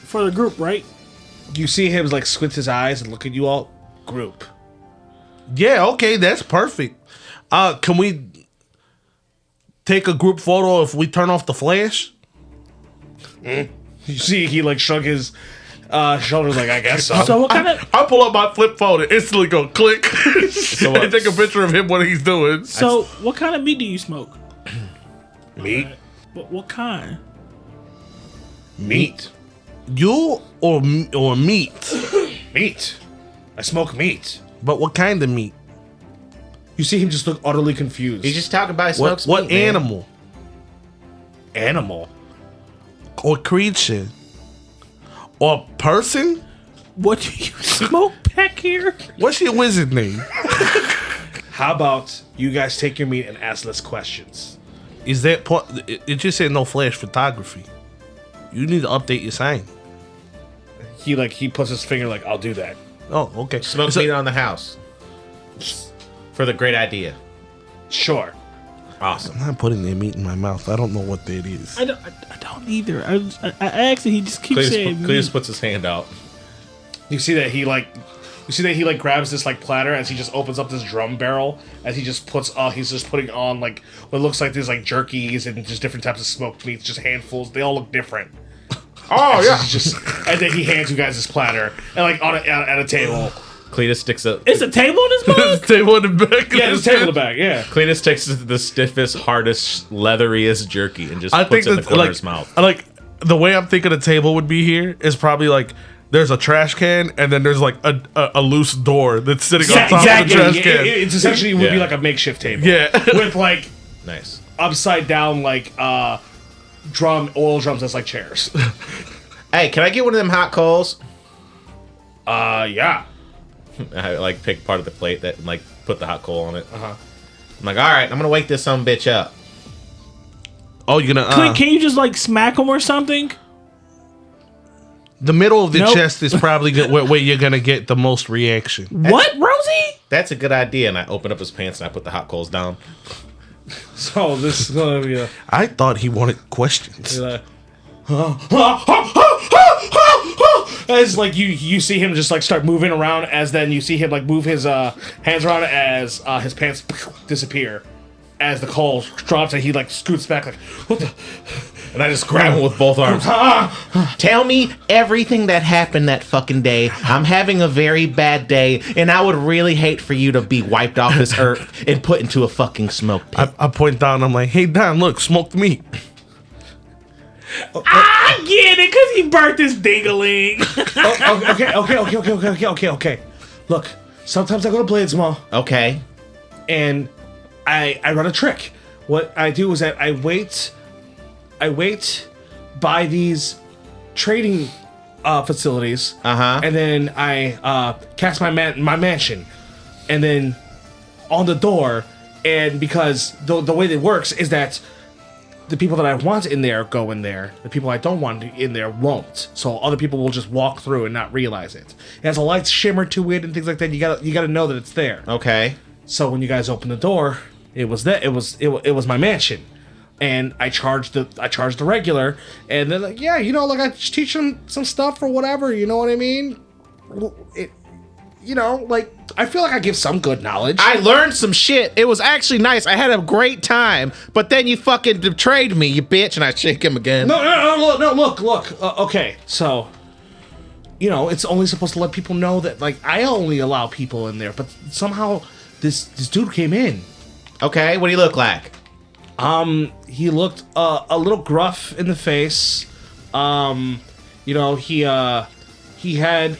For the group, right? You see him like squint his eyes and look at you all. Group. Yeah, okay, that's perfect. Can we take a group photo if we turn off the flash? You see he like shrug his shoulders like, I guess so. So what kind of? I pull up my flip phone and instantly go click what? and take a picture of him what he's doing. So what kind of meat do you smoke? Meat. What kind? Meat. You or meat? Meat. I smoke meat. But what kind of meat? You see him just look utterly confused. He's just talking about his smoked What meat, man. animal animal. or creature or person? What do you smoke back here? What's your wizard name? How about you guys take your meat and ask less questions? Is that part? It just said no flash photography. You need to update your sign. He puts his finger like, I'll do that. Oh, okay. Smoked So- meat on the house. For the great idea. Sure. Awesome. I'm not putting their meat in my mouth. I don't know what that is. I don't either. I asked and he just keeps saying Cleatus meat. puts his hand out. You see that he grabs this like platter as he just opens up this drum barrel, as he just puts he's just putting on like what looks like these like jerkies and just different types of smoked meats, just handfuls. They all look different. Oh, yeah. Just and then he hands you guys this platter and like on at a table. Cleatus sticks up. It's a table in this mug? Table in the back. Yeah, there's a table in the back. Yeah. Cleatus takes the stiffest, hardest, leatheriest jerky and just I puts think it in the that's corner like, of his mouth. like the way I'm thinking a table would be here is probably like there's a trash can and then there's like a loose door that's sitting on top of the trash can. It's essentially would be Yeah. like a makeshift table. Yeah. With like Nice. upside down like oil drums that's like chairs. Hey, can I get one of them hot coals? Yeah. I like pick part of the plate that and like put the hot coal on it. I'm like, all right, I'm gonna wake this some bitch up. Oh, you're gonna Clint, can you just like smack him or something? the middle of the Nope. chest is probably where you're gonna get the most reaction. What, Rosie? That's a good idea. And I open up his pants and I put the hot coals down. So this is gonna be a I thought he wanted questions. as like you see him just like start moving around, as then you see him like move his hands around as his pants disappear as the coal drops and he like scoots back like what the. And I just grab him with both arms. Tell me everything that happened that fucking day. I'm having a very bad day, and I would really hate for you to be wiped off this earth and put into a fucking smoke pit. I point down. I'm like, hey Don, look, smoked meat. I get it, cause he burnt his dingaling. Okay. Look, sometimes I go to Blades Mall. Okay. And I run a trick. What I do is that I wait by these trading facilities, and then I cast my mansion, and then on the door, and because the way that works is that the people that I want in there go in there, the people I don't want in there won't. So other people will just walk through and not realize it. It has a light shimmer to it and things like that. You gotta know that it's there. Okay. So when you guys open the door, it was my mansion. And I charged the regular, and they're like, yeah, like I just teach them some stuff or whatever, you know what I mean? Like I feel like I give some good knowledge. I learned some shit. It was actually nice. I had a great time, but then you fucking betrayed me, you bitch, and I shake him again. No, look. Okay, so, it's only supposed to let people know that, like, I only allow people in there, but somehow this dude came in. Okay, what do you look like? He looked a little gruff in the face. He had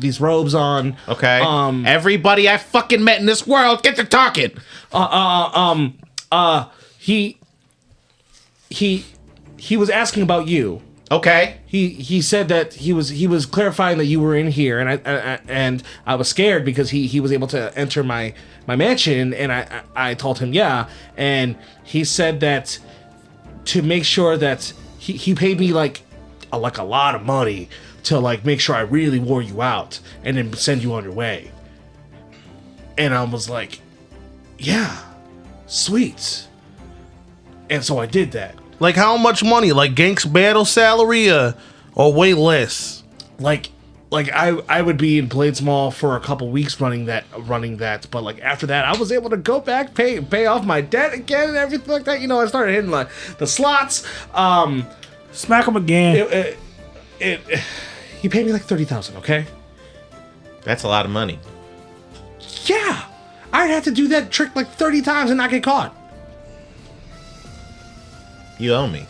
these robes on. Okay. Everybody I fucking met in this world, get to talking. He was asking about you. Okay. He said that he was clarifying that you were in here, and I was scared because he was able to enter my mansion, and I told him yeah, and he said that to make sure that he paid me like a lot of money to like make sure I really wore you out and then send you on your way. And I was like, yeah, sweet. And so I did that. Like how much money? Like Gank's battle salary or way less? Like I would be in Blades Mall for a couple weeks running that, but like after that I was able to go back, pay off my debt again and everything like that. I started hitting like the slots. Smack him again. He paid me like $30,000. Okay. That's a lot of money. Yeah, I'd have to do that trick like 30 times and not get caught. You owe me.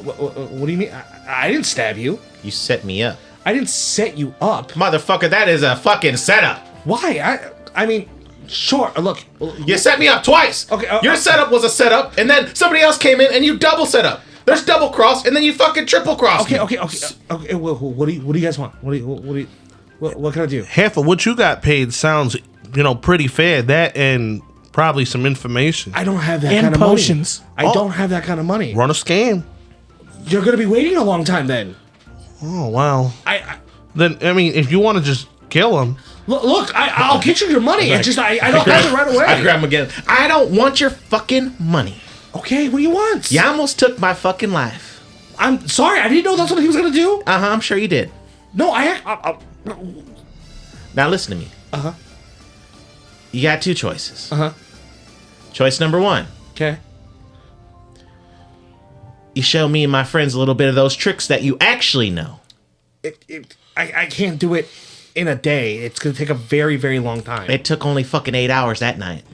What do you mean? I didn't stab you. You set me up. I didn't set you up. Motherfucker, that is a fucking setup. Why? I mean, sure. Look. You set me up twice. Okay. Your setup was a setup, and then somebody else came in and you double set up. There's double cross, and then you fucking triple cross. Okay. Well, what do you guys want? What can I do? Half of what you got paid sounds, pretty fair. That and probably some information. I don't have that and kind of potions. money. I don't have that kind of money. Run a scam. You're gonna be waiting a long time then. Oh wow. Then if you want to just kill him. Look, I'll get you your money. I don't have it right away. I grab him again. I don't want your fucking money. Okay, what do you want? You almost took my fucking life. I'm sorry, I didn't know that's what he was gonna do. I'm sure you did. No, Now listen to me. You got two choices. Choice number one. Okay. You show me and my friends a little bit of those tricks that you actually know. I can't do it in a day. It's gonna take a very, very long time. It took only fucking 8 hours that night.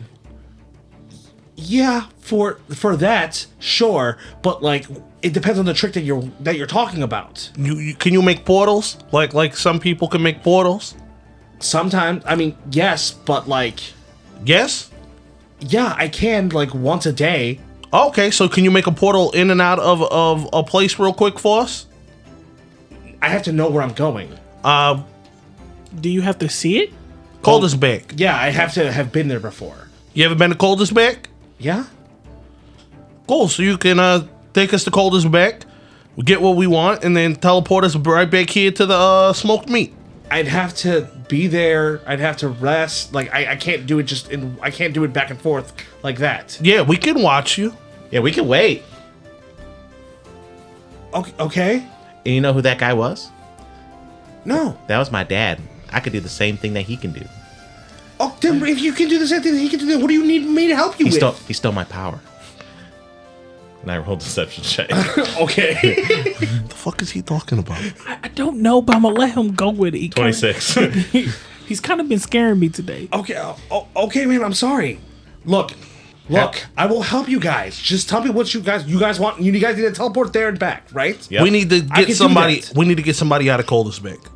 Yeah, for that, sure, but like it depends on the trick that you're talking about. Can you make portals? Like some people can make portals? Sometimes, yes, but like yes? Yeah, I can like once a day. Okay, so can you make a portal in and out of a place real quick for us? I have to know where I'm going. Do you have to see it? Caldersback. Yeah, I have to have been there before. You ever been to Caldersback? Yeah. Cool. So you can take us to Caldersback, get what we want, and then teleport us right back here to the smoked meat. I'd have to be there. I'd have to rest. Like I can't do it I can't do it back and forth like that. Yeah, we can watch you. Yeah, we can wait. Okay. And you know who that guy was? No. That was my dad. I could do the same thing that he can do. Oh, then if you can do the same thing that he can do, what do you need me to help you with? He stole my power. And I rolled deception check. Okay. What the fuck is he talking about? I don't know, but I'm gonna let him go with it. 26. He's kind of been scaring me today. Okay. Okay, man. I'm sorry. Look. I will help you guys. Just tell me what you guys want. You guys need to teleport there and back, right? Yep. We need to I can get do somebody. that. We need to get somebody out of Caldersback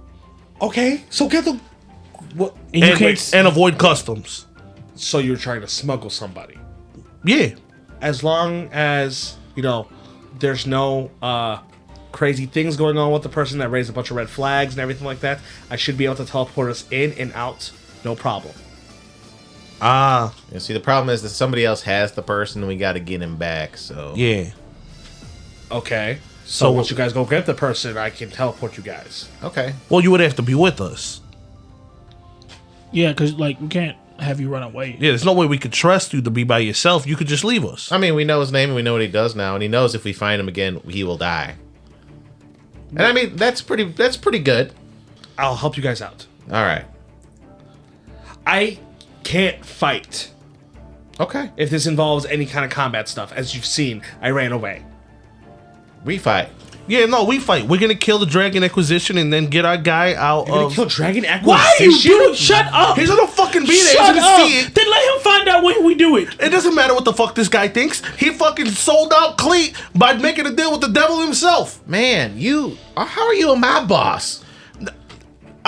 Okay. So get the. What? And you can't. and avoid customs. So you're trying to smuggle somebody. Yeah. As long as, there's no crazy things going on with the person that raised a bunch of red flags and everything like that, I should be able to teleport us in and out, no problem. Ah. You see, the problem is that somebody else has the person and we got to get him back, so. Yeah. Okay. So once you guys go get the person, I can teleport you guys. Okay. Well, you would have to be with us. Yeah, because we can't have you run away. Yeah. There's no way we could trust you to be by yourself. You could just leave us. I mean, we know his name and we know what he does now, and he knows if we find him again, he will die. And I mean, that's pretty good. I'll help you guys out. All right. I can't fight. Okay. If this involves any kind of combat stuff. As you've seen, I ran away. We fight. Yeah. No, we fight. We're gonna kill the Dragon Acquisition and then get our guy out You're gonna of. kill Dragon Acquisition? Why are you doing? Shut up! He's gonna fucking be there. He's Shut gonna up! see it. Then let him find out when we do it. It doesn't matter what the fuck this guy thinks. He fucking sold out Cleat by making a deal with the devil himself. Man, how are you a mob boss?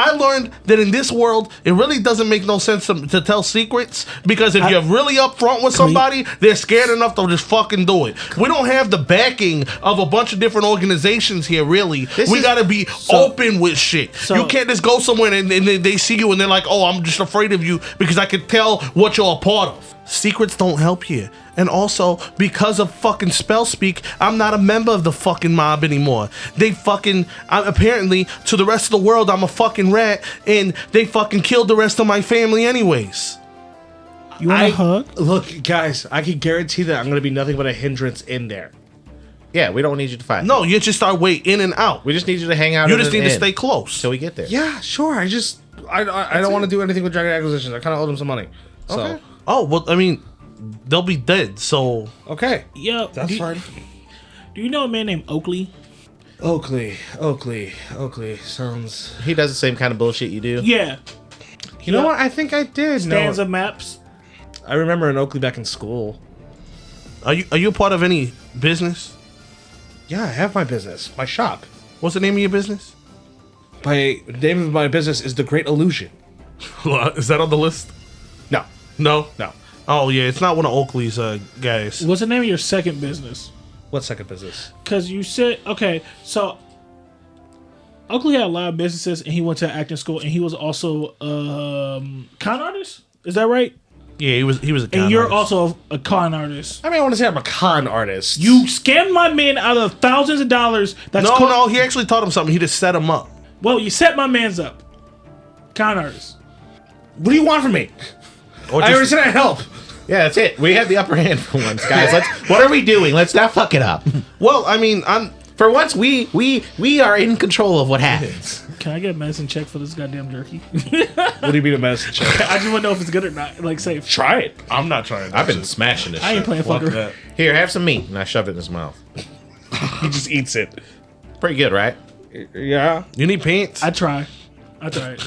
I learned that in this world, it really doesn't make no sense to tell secrets, because if you're really upfront with somebody, they're scared enough to just fucking do it. We don't have the backing of a bunch of different organizations here, really. We gotta be open with shit. You can't just go somewhere and they see you and they're like, oh, I'm just afraid of you because I can tell what you're a part of. Secrets don't help here. And also, because of fucking spell speak, I'm not a member of the fucking mob anymore. They fucking, apparently, to the rest of the world, I'm a fucking rat, and they fucking killed the rest of my family anyways. You want a hug? Look, guys, I can guarantee that I'm going to be nothing but a hindrance in there. Yeah, we don't need you to fight. No, you just our way in and out. We just need you to hang out. You just need to stay close. till we get there. Yeah, sure. I don't want to do anything with Dragon Acquisitions. I kind of owe them some money. So, Okay. Oh, well, I mean, they'll be dead, so... okay. Yeah, That's fine. Do you know a man named Oakley? Oakley sounds... He does the same kind of bullshit you do. Yeah. You know what? I think I did. Stanza maps. I remember an Oakley back in school. Are you a part of any business? Yeah, I have my business. My shop. What's the name of your business? The name of my business is The Great Illusion. Is that on the list? No. No? No. Oh, yeah, it's not one of Oakley's guys. What's the name of your second business? What second business? Because you said, okay, so Oakley had a lot of businesses and he went to acting school and he was also a con artist? Is that right? Yeah, he was a con And you're artist. also a con artist. I mean, I want to say I'm a con artist. You scammed my man out of thousands of dollars. No, he actually taught him something. He just set him up. Well, you set my man's up. Con artist. What do you want from me? Or I already said I'd help. Yeah, that's it. We have the upper hand for once, guys. What are we doing? Let's not fuck it up. Well, I mean, For once, we are in control of what happens. Can I get a medicine check for this goddamn jerky? What do you mean a medicine check? I just want to know if it's good or not. Like, safe. Try it. I'm not trying. I've been smashing this I ain't shit. playing Fuck fucker. that. Here, have some meat. And I shoved it in his mouth. He just eats it. Pretty good, right? Yeah. You need pants? I try. It.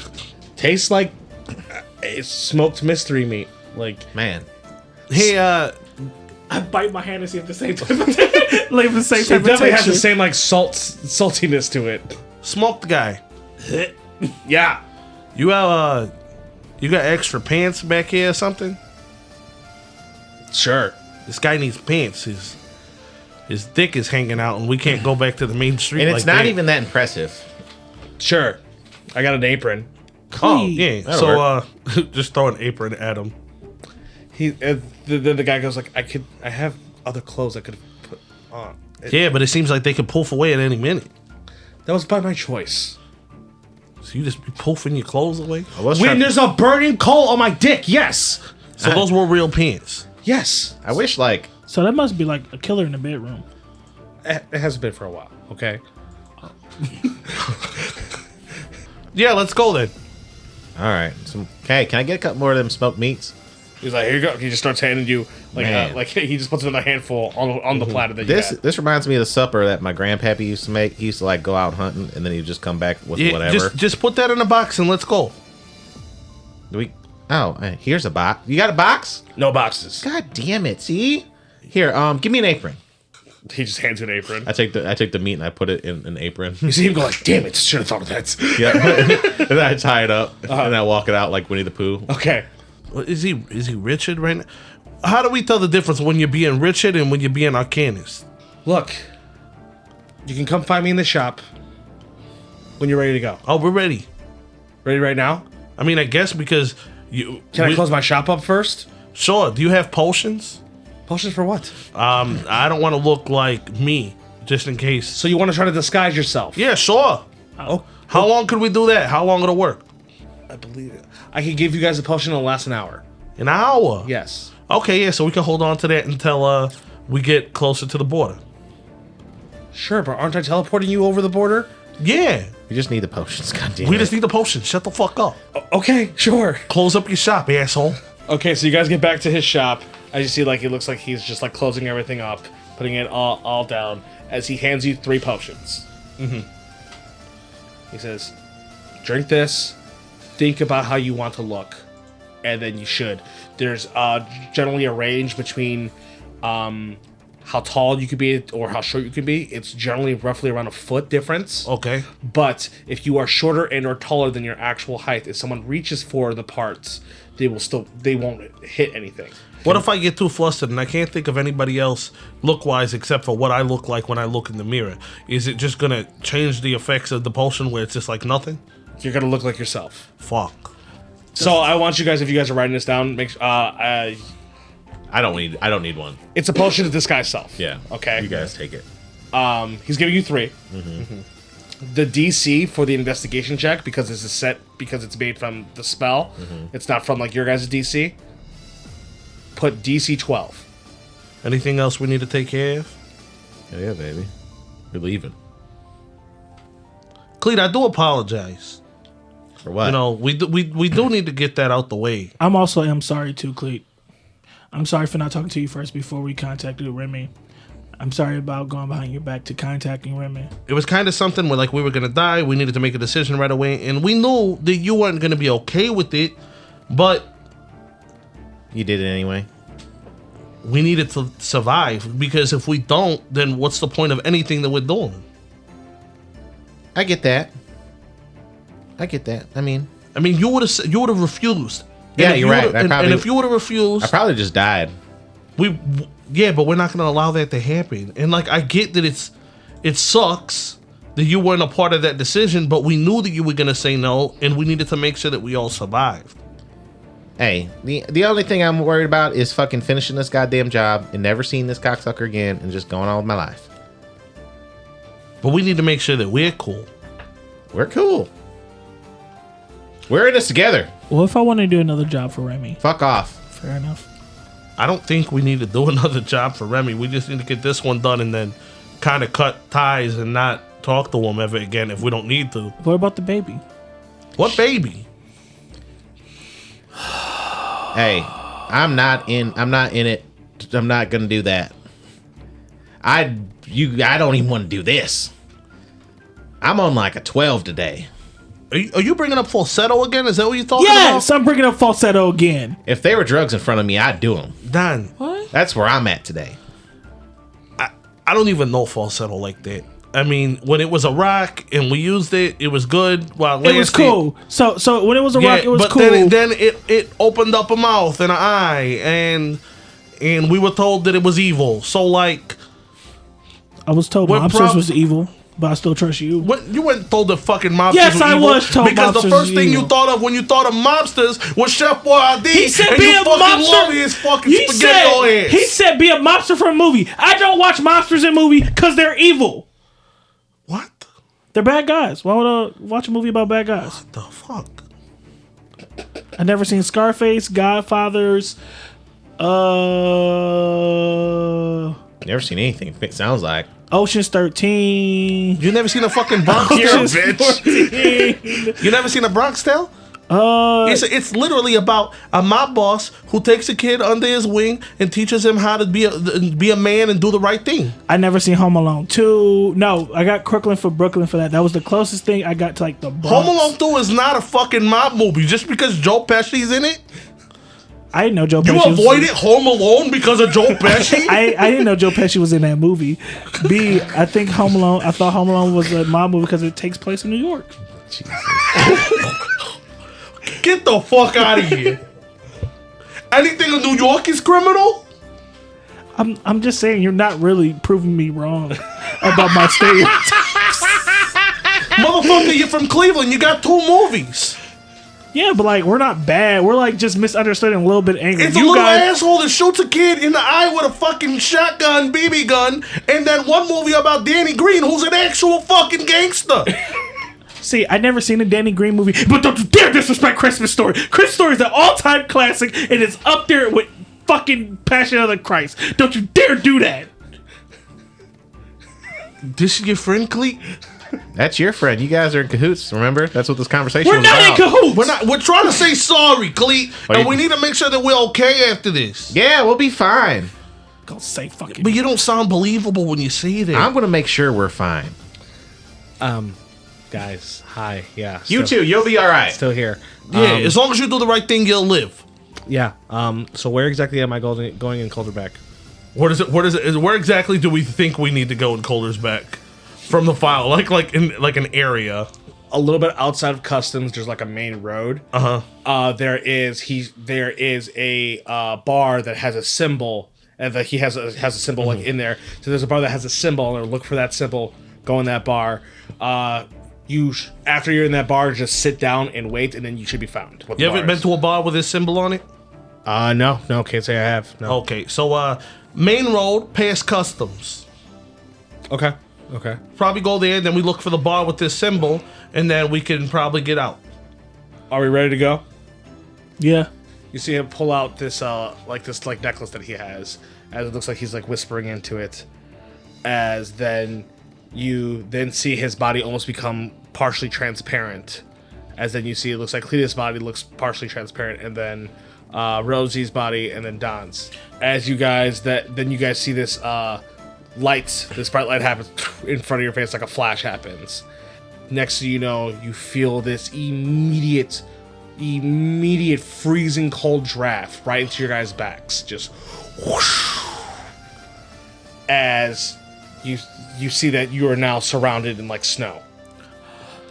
Tastes like it's smoked mystery meat. Like, Man. Hey, I bite my hand and see if the same type of like the same it type of definitely has texture. the same like saltiness to it. smoked guy. Yeah. You have you got extra pants back here or something? Sure. This guy needs pants. His dick is hanging out, and we can't go back to the main street. And it's like not that. even that impressive. Sure. I got an apron. Oh yeah. That'll So just throw an apron at him. Then the guy goes like, I have other clothes I could have put on. Yeah, but it seems like they can poof away at any minute. That was by my choice. So you just be poofing your clothes away. When there's a burning coal on my dick, yes. So those were real pants. Yes. I wish, like, So that must be like a killer in the bedroom. It hasn't been for a while. Okay. Yeah, let's go then. All right. Okay, can I get a couple more of them smoked meats? He's like, here you go. He just starts handing you Man. like he just puts another handful on the platter that you had. This reminds me of the supper that my grandpappy used to make. He used to like go out hunting and then he'd just come back with Yeah, whatever. just put that in a box and let's go. Here's a box. You got a box? No boxes. God damn it! See, here, give me an apron. He just hands you an apron. I take the meat and I put it in an apron. You see him go like, damn it, should have thought of that. Yeah, and then I tie it up and I walk it out like Winnie the Pooh. Okay. Well, is he Richard right now? How do we tell the difference when you're being Richard and when you're being Arcanist? Look, you can come find me in the shop when you're ready to go. Oh, we're ready. Ready right now? I mean, I guess because you. Can I close my shop up first? Sure. Do you have potions? Potions for what? I don't want to look like me, just in case. So you want to try to disguise yourself? Yeah, sure. Oh, How long could we do that? How long it'll work? I believe it. I can give you guys a potion that'll last an hour. An hour. Yes. Okay, yeah. So we can hold on to that until we get closer to the border. Sure, but aren't I teleporting you over the border? Yeah. We just need the potions. God damn We it. just need the potion. Shut the fuck up. Okay, sure. Close up your shop, asshole. Okay, so you guys get back to his shop. As you see, like, it looks like he's just, like, closing everything up, putting it all down, as he hands you 3 potions. Mm-hmm. He says, drink this, think about how you want to look, and then you should. There's generally a range between how tall you could be or how short you could be. It's generally roughly around a foot difference. Okay. But if you are shorter and or taller than your actual height, if someone reaches for the parts, they won't hit anything. What if I get too flustered and I can't think of anybody else look-wise except for what I look like when I look in the mirror? Is it just gonna change the effects of the potion where it's just like nothing? You're gonna look like yourself. Fuck. So I want you guys, if you guys are writing this down, make I don't need one. it's a potion to disguise self. Yeah. Okay. You guys take it. He's giving you 3. Mm-hmm. The DC for the investigation check, because it's made from the spell. Mm-hmm. It's not from like your guys' DC. Put DC 12. Anything else we need to take care of? Yeah, baby. We're leaving. Cleet, I do apologize. For what? You know, we do need to get that out the way. I'm sorry too, Cleet. I'm sorry for not talking to you first before we contacted Remy. I'm sorry about going behind your back to contacting Remy. It was kind of something where like we were gonna die. We needed to make a decision right away, and we knew that you weren't gonna be okay with it, but You did it anyway. we needed to survive, because if we don't, then what's the point of anything that we're doing? I get that. I mean, you would have refused. Yeah, And if you're you right. would've- and if you would have refused, I probably just died. but we're not going to allow that to happen. And like, I get that it sucks that you weren't a part of that decision, but we knew that you were going to say no, and we needed to make sure that we all survived. Hey, the only thing I'm worried about is fucking finishing this goddamn job and never seeing this cocksucker again and just going on with my life. But we need to make sure that we're cool. We're cool. We're in this together. Well, if I want to do another job for Remy, Fuck off. fair enough. I don't think we need to do another job for Remy. We just need to get this one done and then kind of cut ties and not talk to him ever again if we don't need to. What about the baby? What baby? Hey, I'm not in it. I'm not gonna do that. I don't even want to do this. I'm on like a 12 today. Are you bringing up falsetto again? Is that what you're talking Yes, about? I'm bringing up falsetto again. If there were drugs in front of me, I'd do them. Dan, What? That's where I'm at today. I don't even know falsetto like that. I mean, when it was a rock and we used it, it was good. While It was cool. So when it was a rock, it was but cool. then it opened up a mouth and an eye, and we were told that it was evil. So like, I was told We're mobsters was evil, but I still trust you. what, you weren't told that fucking mobsters Yes, were I evil, was told because mobsters the first was thing evil. you thought of when you thought of mobsters was Chef Boyardee. He said and be you a fucking love mobster. his fucking He spaghetti said, he said be a mobster for a movie. I don't watch mobsters in movie because they're evil. What They're bad guys. Why would I watch a movie about bad guys? the fuck? I never seen Scarface, Godfathers. Never seen anything. It sounds like Ocean's 13. You never seen a fucking Bronx Ocean's Tale? 14. You never seen a Bronx Tale? It's literally about a mob boss who takes a kid under his wing and teaches him how to be a man and do the right thing. I never seen Home Alone 2. No, I got Crooklyn for Brooklyn for that. That was the closest thing I got to like the Bronx. Home Alone 2 is not a fucking mob movie just because Joe Pesci's in it. I didn't know Joe You Pesci was avoided Home Alone because of Joe Pesci? I didn't know Joe Pesci was in that movie. B, I think Home Alone. I thought Home Alone was a mob movie because it takes place in New York. Get the fuck out of here. Anything in New York is criminal? I'm just saying you're not really proving me wrong about my stereotypes. Motherfucker, you're from Cleveland. You got 2 movies. Yeah, but like we're not bad. We're like just misunderstood and a little bit angry. It's a little asshole that shoots a kid in the eye with a fucking shotgun, BB gun, and then one movie about Danny Green, who's an actual fucking gangster. See, I never seen a Danny Green movie, but don't you dare disrespect Christmas Story. Christmas Story is an all-time classic, and it's up there with fucking Passion of the Christ. Don't you dare do that. This is your friend, Cleet? That's your friend. You guys are in cahoots. Remember? That's what this conversation We're was not in about. cahoots. We're trying to say sorry, Cleet, and we need to make sure that we're okay after this. Yeah, we'll be fine. Go say fucking. But you don't sound believable when you say that. I'm going to make sure we're fine. Guys, hi. Yeah. You too. You'll be all right. Still here. Yeah, as long as you do the right thing, you'll live. Yeah. So where exactly am I going in Calderback? Where exactly do we think we need to go in Caldersback from the file? Like an area. A little bit outside of customs, there's like a main road. There is a bar that has a symbol, and that he has a symbol like in there. So there's a bar that has a symbol, and look for that symbol. Go in that bar. After you're in that bar, just sit down and wait, and then you should be found. You ever been to a bar with this symbol on it? No, can't say I have. No. Okay, so main road past customs. Okay. Probably go there, then we look for the bar with this symbol, and then we can probably get out. Are we ready to go? Yeah. You see him pull out this necklace that he has, as it looks like he's like whispering into it. As then you then see his body almost become partially transparent. As then you see it looks like Cleatus' body looks partially transparent, and then Rosie's body, and then Don's. As you guys see this this bright light happens in front of your face, like a flash happens. Next thing you know, you feel this immediate freezing cold draft right into your guys' backs, just whoosh, as you see that you are now surrounded in like snow.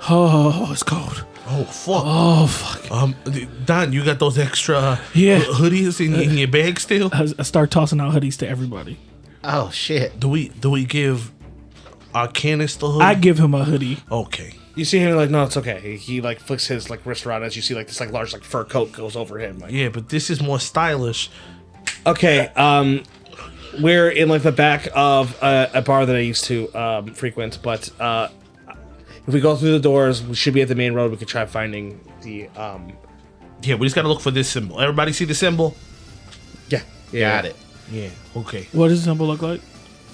Oh, it's cold. Oh fuck! Oh fuck! Don, you got those extra hoodies in your bag still? I start tossing out hoodies to everybody. Oh, shit. Do we give our Canis the hoodie? I give him a hoodie. Okay. You see him like, no, it's okay. He like flicks his like wrist around as you see like this like large like fur coat goes over him. Like, Yeah, but this is more stylish. okay, we're in like the back of a bar that I used to frequent, but if we go through the doors, we should be at the main road. We could try finding the Yeah, we just gotta look for this symbol. Everybody see the symbol? yeah. Got it. Yeah. Okay. What does the symbol look like?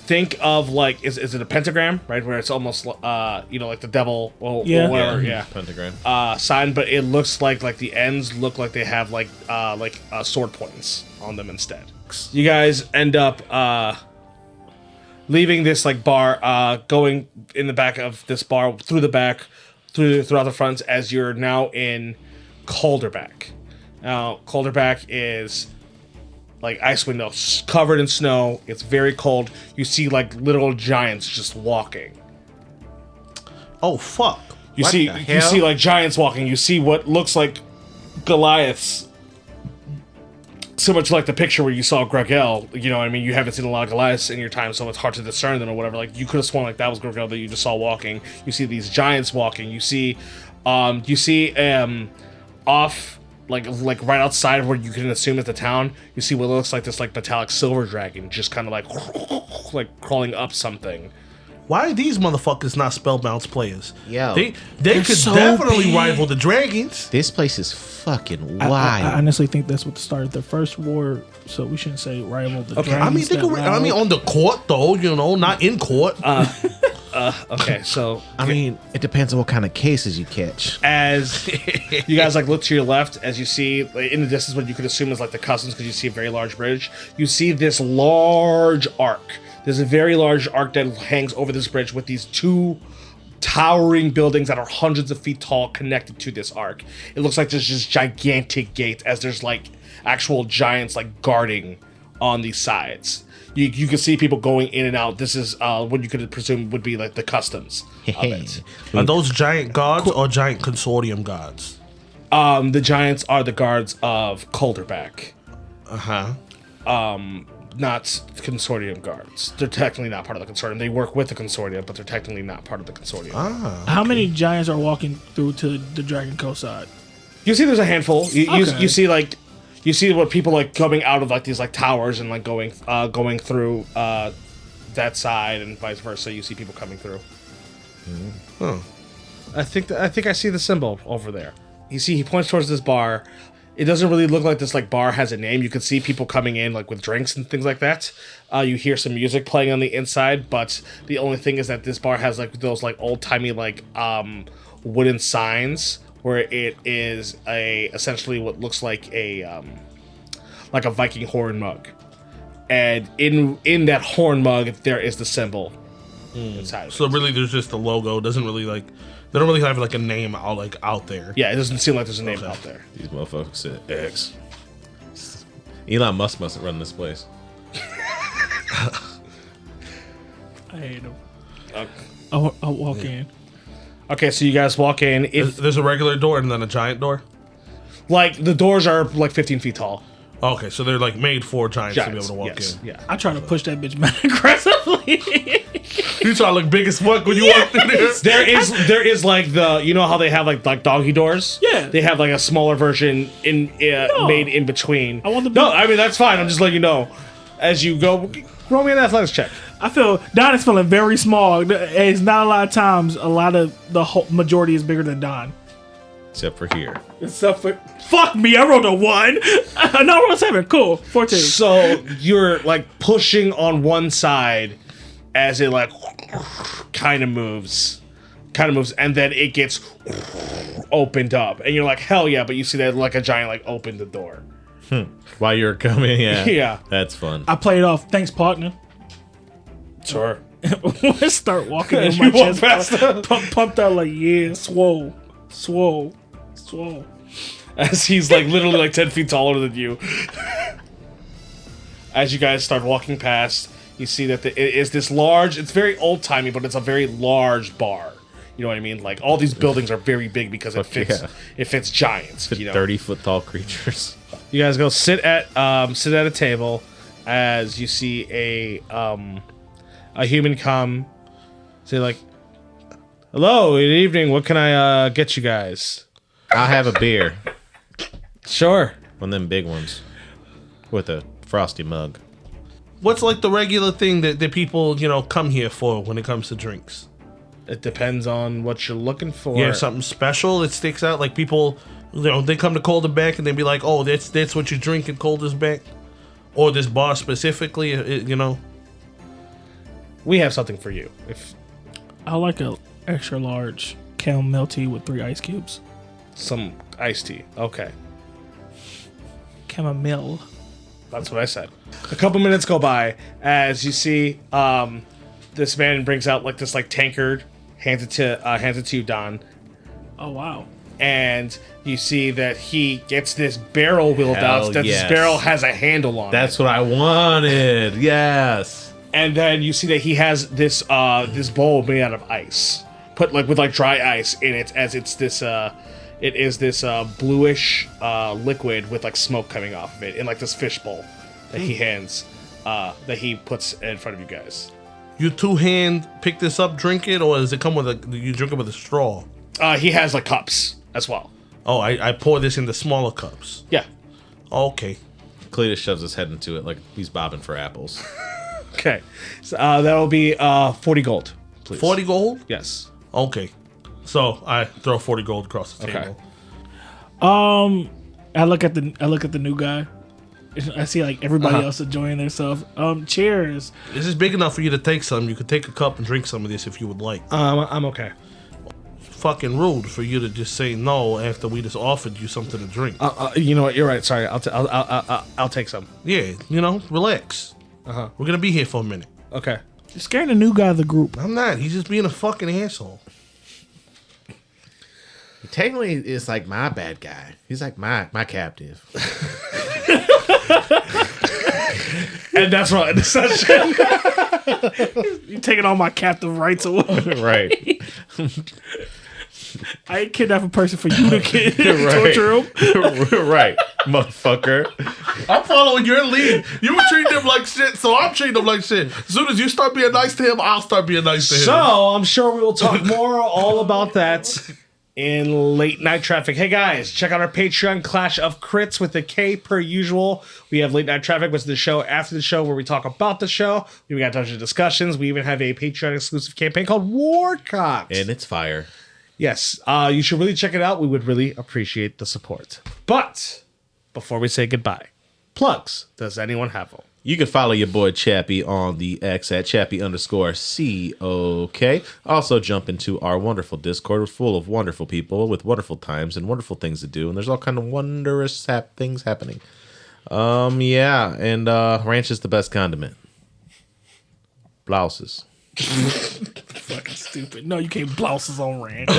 Think of like is it a pentagram, right? Where it's almost like the devil or Yeah. whatever, yeah. Pentagram. Sign, but it looks like the ends look like they have like sword points on them instead. You guys end up leaving this like bar, going in the back of this bar through the back, throughout the front, as you're now in Calderback. Now Calderback is like Icewind Dale, covered in snow. It's very cold. You see like little giants just walking. Oh fuck! You What see the hell? like giants walking. You see what looks like Goliaths. Similar to like the picture where you saw Gregel, you know what I mean? You haven't seen a lot of Goliaths in your time, so it's hard to discern them or whatever. Like, you could have sworn like that was Gregel that you just saw walking. You see these giants walking. You see off like right outside of where you can assume is the town, you see what looks like this like metallic silver dragon just kind of like crawling up something. why are these motherfuckers not Spellbound's players? Yo. They could so definitely big. rival the Dragons. This place is fucking I wild. honestly think that's what started the first war, so we shouldn't say rival the Okay, I mean, Dragons. on the court though, not in court. Okay, so I mean, it depends on what kind of cases you catch. as you guys like look to your left, as you see like, in the distance what you could assume is like the customs, because you see a very large bridge, you see this large arc. There's a very large arc that hangs over this bridge with these two towering buildings that are hundreds of feet tall connected to this arc. It looks like there's just gigantic gates, as there's like actual giants like guarding on these sides. You can see people going in and out. This is what you could presume would be like the customs of it. Are those giant guards or giant consortium guards? The giants are the guards of Calderback, not consortium guards. They're technically not part of the consortium. They work with the consortium, but they're technically not part of the consortium. How many giants are walking through to the Dragon Coast side? You see, there's a handful. Okay. You see like. You see what people like coming out of like these like towers and like going through that side and vice versa. You see people coming through. I think I see the symbol over there. You see, he points towards this bar. It doesn't really look like this like bar has a name. You can see people coming in like with drinks and things like that. You hear some music playing on the inside, but the only thing is that this bar has like those like old timey like wooden signs, where it is essentially what looks like a Viking horn mug, and in that horn mug there is the symbol inside. So really, there's just the logo. Doesn't really like they don't really have like a name out there. Yeah, it doesn't seem like there's a name out there. These motherfuckers said X. Elon Musk must run this place. I hate them. Okay. I'll walk in. Okay, so you guys walk in. There's a regular door and then a giant door. Like the doors are like 15 feet tall. Okay, so they're like made for giants to be able to walk yes, in. Yeah. I try to push that bitch back aggressively. You try to look big as fuck when you walk through there. There is like the, you know how they have like doggy doors? Yeah. They have like a smaller version made in between. I want the No, I mean that's fine. I'm just letting you know. As you go, roll me an athletics check. I feel Don is feeling very small. It's not a lot of times. A lot of the whole majority is bigger than Don. Except for here. Except for fuck me, I rolled a 1. No, I rolled a 7. Cool, 14. So you're like pushing on one side as it like kind of moves, and then it gets opened up, and you're like, hell yeah! But you see that like a giant like opened the door. While you're coming, yeah. Yeah. That's fun. I played off. Thanks, partner. Sure. Start walking in As my you walk chest, past pumped out like yeah, swole. As he's like literally like 10 feet taller than you. As you guys start walking past, you see that it is this large, it's very old timey, but it's a very large bar. You know what I mean? Like all these buildings are very big because it fits giants. You know? 30-foot tall creatures. You guys go sit at a table as you see a human come, say like, hello, good evening, what can I get you guys? I'll have a beer. Sure. One of them big ones. With a frosty mug. What's like the regular thing that people, come here for when it comes to drinks? It depends on what you're looking for. Yeah, something special that sticks out. Like people, they come to Calderback and they be like, oh, that's what you drink in Caldersback? Or this bar specifically, We have something for you. If I like a extra large caramel tea with 3 ice cubes. some iced tea. Okay. Chamomile. That's what I said. A couple minutes go by as you see this man brings out like this like tankard, hands it to you, Don, Oh wow. and you see that he gets this barrel wheeled Hell out. That yes. this barrel has a handle on it. That's what I wanted. Yes. And then you see that he has this this bowl made out of ice, put like with like dry ice in it, as it's this it is this bluish liquid with like smoke coming off of it in like this fish bowl that he hands that he puts in front of you guys. You two-hand pick this up, drink it, or does it come with you drink it with a straw? He has like cups as well. Oh, I pour this into smaller cups. Yeah. Okay. Cleatus shoves his head into it like he's bobbing for apples. Okay. So, that'll be 40 gold please. 40 gold? Yes. Okay. So I throw 40 gold across the Okay. table. I look at the new guy. I see like everybody else enjoying themselves. Cheers. This is big enough for you to take some. You could take a cup and drink some of this if you would like. I'm okay. Fucking rude for you to just say no after we just offered you something to drink. You know what? You're right. Sorry. I'll take some. Yeah, relax. We're gonna be here for a minute. Okay. You're scaring the new guy of the group. I'm not. He's just being a fucking asshole. Technically, it's like my bad guy. He's like my captive. And that's right. This session. You're taking all my captive rights away. Right. I ain't kidnap a person for you to torture him. Right, motherfucker. I'm following your lead. You were treating him like shit, so I'm treating him like shit. As soon as you start being nice to him, I'll start being nice to him. So I'm sure we will talk more all about that in Late Night Traffic. Hey guys, check out our Patreon, Clash of Crits with a K per usual. We have Late Night Traffic, which is the show after the show where we talk about the show. We got a bunch of discussions. We even have a Patreon exclusive campaign called Warcocks. And it's fire. Yes, you should really check it out. We would really appreciate the support. But before we say goodbye, plugs. Does anyone have them? You can follow your boy Chappie on the X at Chappie_COK. Also jump into our wonderful Discord full of wonderful people with wonderful times and wonderful things to do. And there's all kind of wondrous things happening. Yeah, and ranch is the best condiment. Blouses. Fucking stupid. No, you can't blouses on ranch.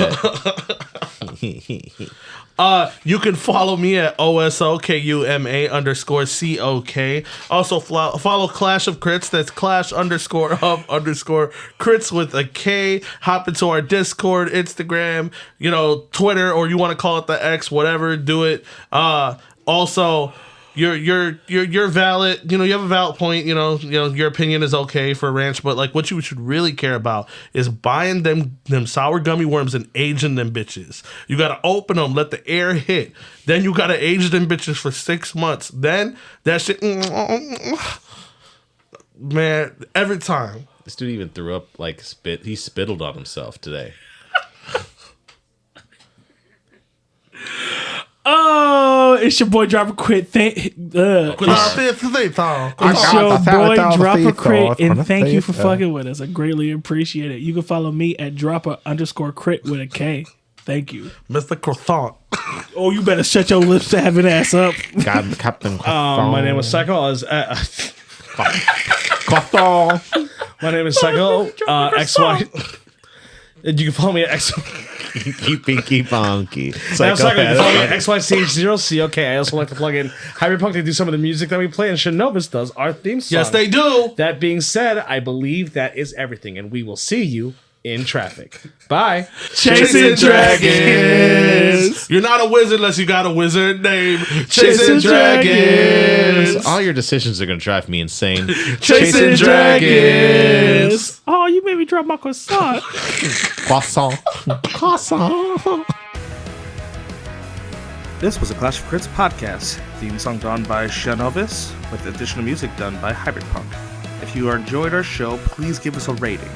You can follow me at OSOKUMA_COK. Also follow Clash of Crits. That's Clash_of_crits with a K. Hop into our Discord, Instagram, Twitter, or you want to call it the X, whatever, do it. Also, you're valid. You have a valid point. Your opinion is okay for ranch, but like what you should really care about is buying them sour gummy worms and aging them bitches. You gotta open them, let the air hit. Then you gotta age them bitches for 6 months. Then that shit, man, every time. This dude even threw up like spit. He spittled on himself today. Oh, it's your boy Drop a Crit. It's your boy Drop a Crit, and thank you for fucking with us. I greatly appreciate it. You can follow me at Dropper_Crit with a K. Thank you, Mr. Croissant. Oh, you better shut your lips having ass up. Captain. My name is Psycho. My name is Psycho. XY. You can follow me at XY. Pinky Funky. Follow me at XYCH0COK. I also like to plug in Hyperpunk to do some of the music that we play, and Shinovis does our theme song. Yes, they do. That being said, I believe that is everything, and we will see you in traffic. Bye. Chasing dragons. You're not a wizard unless you got a wizard name. Chasing dragons. All your decisions are going to drive me insane. Chasing dragons. Oh, you made me drop my croissant. Croissant. This was a Clash of Crits podcast. Theme song done by Shinovis, with additional music done by Hyperpunk. If you enjoyed our show, please give us a rating.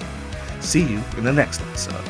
See you in the next episode.